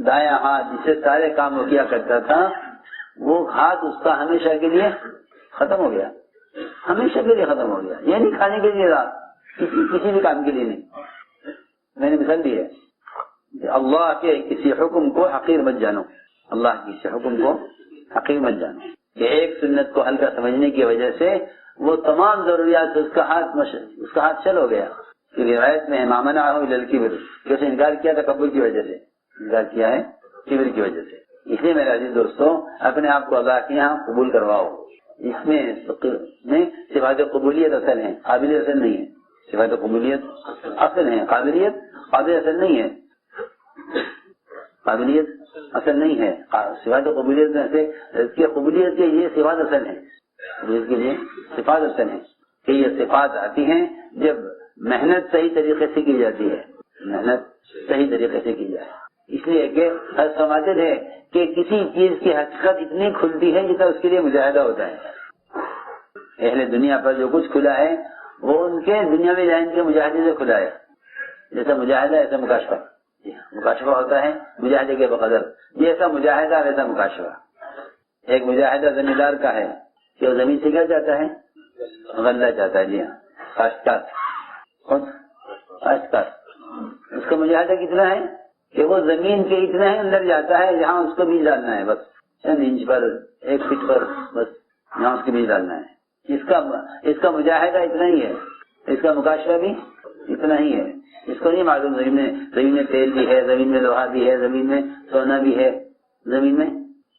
دایاں ہاتھ جس سے سارے کام وہ کیا کرتا تھا, وہ ہاتھ اس کا ہمیشہ کے لیے ختم ہو گیا, ہمیشہ کے لیے ختم ہو گیا. یہ نہیں کھانے کے لیے رہا, کسی بھی کام کے لیے نہیں. میں نے مثال دی ہے, اللہ کے کسی حکم کو حقیر مت جانو, اللہ کے کسی حکم کو حقیر مت جانو. کہ ایک سنت کو ہلکا سمجھنے کی وجہ سے وہ تمام ضروریات اس کا ہاتھ چل ہو گیا. روایت میں مامنا الکبر کہ اسے انکار کیا تھا تکبر کی وجہ سے, انکار کیا ہے کبر کی وجہ سے. اس لیے میرے عزیز دوستوں, اپنے آپ کو اللہ کے یہاں قبول کرواؤ. اس میں صفات قبولیت اصل ہے, قابلیت اصل نہیں ہے. صفات قبولیت اصل ہے, قابلیت اصل نہیں ہے. قابلیت اصل نہیں ہے. صفات قبولیت میں سے قبولیت کے یہ صفات اصل ہیں, قبولیت کے لیے صفات اصل ہیں کہ یہ صفات آتی ہیں جب محنت صحیح طریقے سے کی جاتی ہے, محنت صحیح طریقے سے کی جائے. اس لیے کہ سماجت ہے کہ کسی چیز کی حقیقت اتنی کھلتی ہے جتنا اس کے لیے مجاہدہ ہوتا ہے. اہل دنیا پر جو کچھ کھلا ہے وہ ان کے دنیاوی لائن کے مجاہدے سے کھلا ہے. جیسا مجاہدہ ایسا مکاشفہ, مکاشفہ ہوتا ہے مجاہدے کے بقدر. جیسا مجاہدہ ویسا مکاشفہ. ایک مجاہدہ زمیندار کا ہے کہ وہ زمین سے کیا چاہتا ہے؟ غلہ چاہتا ہے. جی ہاں, کاشتکار. اس کا مجاہدہ کتنا ہے کہ وہ زمین کے اتنا ہی اندر جاتا ہے جہاں اس کو بیج ڈالنا ہے, بس چند انچ پر, 1 فٹ پر, بس جہاں اس کو بیج ڈالنا ہے. اس کا مجاہدہ اتنا ہی ہے, اس کا مکاشفہ بھی اتنا ہی ہے. اس کو نہیں معلوم زمین میں تیل بھی ہے, زمین میں لوہا بھی ہے, زمین میں سونا بھی ہے, زمین میں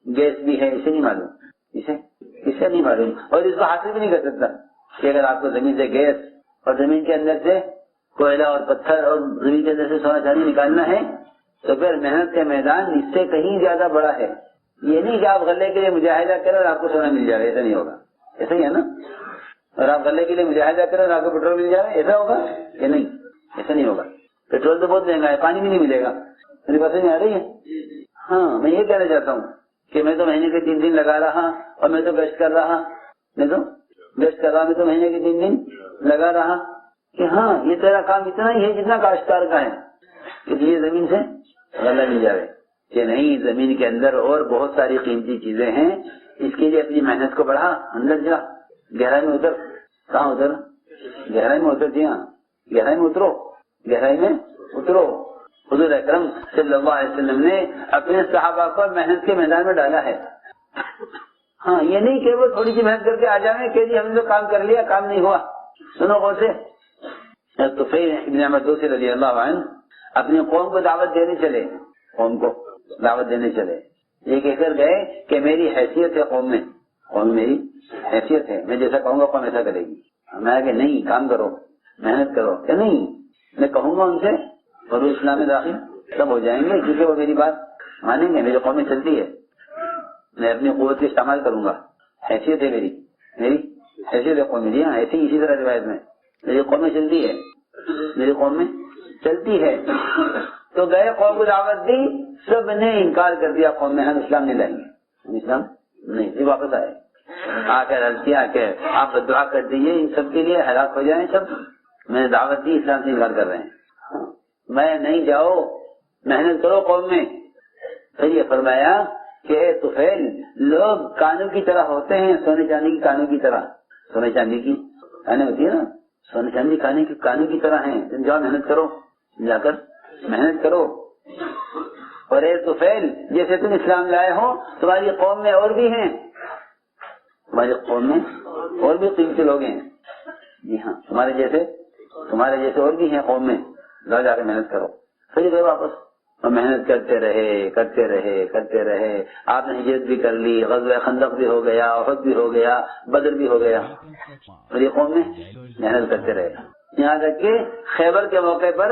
گیس بھی ہے. اسے نہیں معلوم, اسے نہیں معلوم, اور اس کو حاصل بھی نہیں کر سکتا کہ اگر آپ کو زمین سے گیس اور زمین کے اندر سے کوئلہ اور پتھر اور زمین کے اندر سے سونا چاندی نکالنا ہے تو پھر محنت کا میدان اس سے کہیں زیادہ بڑا ہے. یہ نہیں کہ آپ غلے کے لیے مجاہدہ کریں اور آپ کو سونا مل جائے, ایسا نہیں ہوگا. ایسا ہی ہے نا, اور آپ غلے کے لیے مجاہدہ کریں اور آپ کو پیٹرول مل جائے, ایسا ہوگا کہ نہیں؟ ایسا نہیں ہوگا. پیٹرول تو بہت مہنگا ہے, پانی بھی نہیں ملے گا. میری بات میں آ رہی ہے؟ ہاں, میں یہ کہنا چاہتا ہوں کہ میں تو مہینے کے 3 دن لگا رہا اور میں تو گشت کر رہا, میں تو مہینے کے 3 دن لگا رہا کہ ہاں یہ تیرا کام اتنا ہی ہے جتنا کاشتکار کا ہے. کہ یہ زمین سے غلہ مل جائے کہ نہیں، زمین کے اندر اور بہت ساری قیمتی چیزیں ہیں، اس کے لیے اپنی محنت کو بڑھا، اندر جا، گہرائی میں اتر. کہاں اتر؟ گہرائی میں اتر. جی ہاں، گہرائی میں اترو، گہرائی میں اترو. حضور اکرم صلی اللہ علیہ وسلم نے اپنے صحابہ کو محنت کے میدان میں ڈالا ہے. ہاں، یہ نہیں کہ وہ تھوڑی سی محنت کر کے آ جائیں کہ جی ہم نے تو کام کر لیا، کام نہیں ہوا. سنو غور سے. طفیل ابن عمر دوسی رضی اللہ عنہ اپنی قوم کو دعوت دینے چلے، قوم کو دعوت دینے چلے. یہ کہہ کر گئے کہ میری حیثیت ہے قوم میں، قوم میری حیثیت ہے، میں جیسا کہوں گا قوم ایسا کرے گی. میں کہ نہیں، کام کرو، محنت کرو. کہ نہیں، میں کہوں گا ان سے اور اسلام میں داخل سب ہو جائیں گے، کیونکہ وہ میری بات مانیں گے. میری قوم میں چلتی ہے، میں اپنی قوت کا استعمال کروں گا. حیثیت ہے میری حیثیت ہے قوم میں. جی ہاں، ایسی اسی طرح روایت میں میری قوم میں چلتی ہے، میری قوم میں چلتی ہے. تو گئے، قوم کو دعوت دی، سب نے انکار کر دیا. قوم میں ہم اسلام نہیں لائیں گے، ہم اسلام نہیں. پھر واپس آئے، آ کر عرض کیا کہ آپ دعا کر دیجیے ان سب کے لیے، ہلاک ہو جائیں سب. میں نے دعوت دی، اسلام سے انکار کر رہے ہیں. میں نہیں، جاؤ محنت کرو قوم میں. پھر یہ فرمایا کہ اے طفیل، لوگ کانوں کی طرح ہوتے ہیں، سونے چاندی کی کانوں کی طرح. سونے چاندی کی کانیں ہوتی ہے نا، سونے چاندی کانوں کی طرح ہیں. تم جاؤ محنت کرو، جا کر محنت کرو. اور اے طفیل، جیسے تم اسلام لائے ہو، تمہاری قوم میں اور بھی ہیں، تمہاری قوم میں اور بھی قیمتی لوگ ہیں. جی ہاں، تمہارے جیسے اور بھی ہیں قوم میں. جا کے محنت کرو. پھر گئے واپس اور محنت کرتے رہے. آپ نے ہجرت بھی کر لی، غزوہ خندق بھی ہو گیا، احد بھی ہو گیا، بدر بھی ہو گیا. اور یہ قوم میں محنت کرتے رہے، یہاں تک کہ خیبر کے موقع پر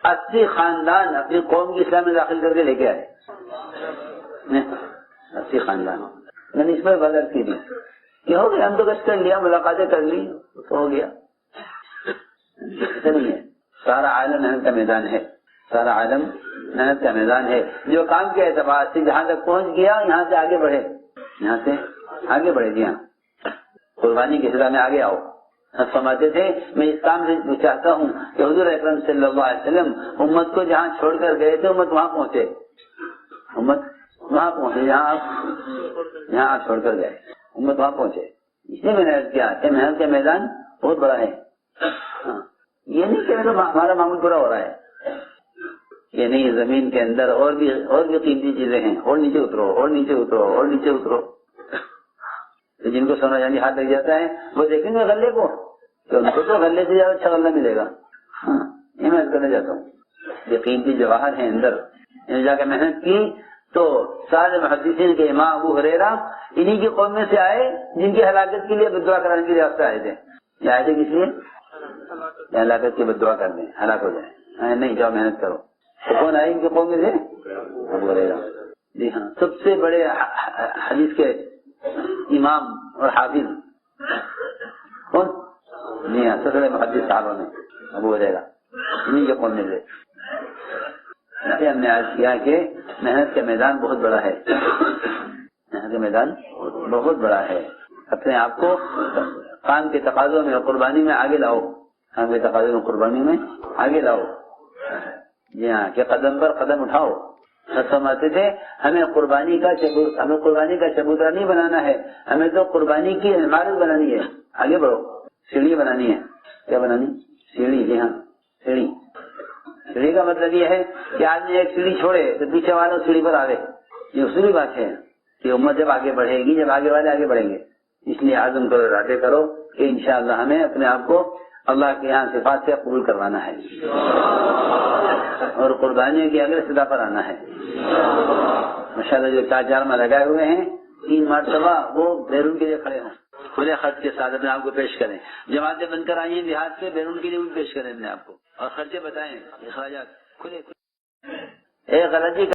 80 خاندان اپنی قوم کی اسلام میں داخل کر کے لے کے آئے. 80 خاندان. میں نے اس پر غلط کی تھی کہ ہو گیا، ہم تو گشت کر لیا، ملاقاتیں کر لی تو ہو گیا. ایسا نہیں ہے. سارا عالم محنت کا میدان ہے، سارا عالم محنت کا میدان ہے. جو کام کے اعتبار سے جہاں تک پہنچ گیا، یہاں سے آگے بڑھے. جی ہاں، قربانی کی اصطلاح میں آگے آؤ. فرماتے تھے میں اس کام سے چاہتا ہوں کہ حضور اکرم صلی اللہ علیہ وسلم امت کو جہاں چھوڑ کر گئے تھے، امت وہاں پہنچے جہاں آپ چھوڑ کر گئے، امت وہاں پہنچے. اس لیے میں نے عرض کیا کہ محنت کا میدان بہت بڑا ہے. یہ نہیں کہ ہمارا معمول پورا ہو رہا ہے، یہ نہیں. زمین کے اندر اور بھی قیمتی چیزیں ہیں. اور نیچے اترو. جن کو سونا چاندی ہاتھ لگ جاتا ہے وہ دیکھیں گے غلے کو، کہ ان کو تو غلے سے زیادہ اچھا غلہ ملے گا. یہ میں کرنا چاہتا ہوں. یہ قیمتی جواہر ہیں اندر. جا کے محنت کی تو سارے محدثین کے امام ابو ہریرہ انہی کی قوم میں سے آئے، جن کی ہلاکت کے لیے بدعا کرانے کے لیے راستے آئے تھے. یہ آئے تھے کس لیے؟ ہلاکت کی بدعا کر دیں، ہلاک ہو جائیں. نہیں، جاؤ محنت کرو. تو کون آئے ان کی قوم میں سے؟ ابو ہریرہ. جی ہاں، سب سے بڑے حدیث کے امام اور حافظ کون؟ جی ہاں، سب سے بڑے محدث صحابہ میں ابو ہریرہ انہی کے قوم میں سے. ہم نے عرض کیا کہ محنت کا میدان بہت بڑا ہے. محنت کا میدان بہت بڑا ہے. اپنے آپ کو کام کے تقاضوں میں اور قربانی میں آگے لاؤ. کام کے تقاضوں میں قربانی میں آگے لاؤ. جی ہاں، کہ قدم پر قدم اٹھاؤ. فرماتے تھے ہمیں قربانی کا چبوترا نہیں بنانا ہے، ہمیں تو قربانی کی عمارت بنانی ہے. آگے بڑھو. سیڑھی بنانی ہے. کیا بنانی؟ سیڑھی. جی ہاں، سیڑھی کا مطلب یہ ہے کہ آدمی ایک سیڑھی چھوڑے تو پیچھے والا سیڑھی پر آوے. یہ اصولی بات ہے کہ امت جب آگے بڑھے گی، جب آگے والے آگے بڑھیں گے. اس لیے عزم کرو، ارادے کرو کہ انشاءاللہ ہمیں اپنے آپ کو اللہ کے یہاں صفات سے قبول کروانا ہے اور قربانیوں کی اگلے سطح پر آنا ہے. ماشاءاللہ جو 4 میں لگائے ہوئے ہیں، 3 مرتبہ وہ بیرون کے لیے کھڑے ہوں، کھلے خط کے ساتھ اپنے آپ کو پیش کریں. جماعتیں بن کر آئی ہیں دیہات سے، بیرون کے لیے بھی پیش کریں اپنے آپ کو اور خرچے بتائیں، اخراجات کھلے. ایک غلطی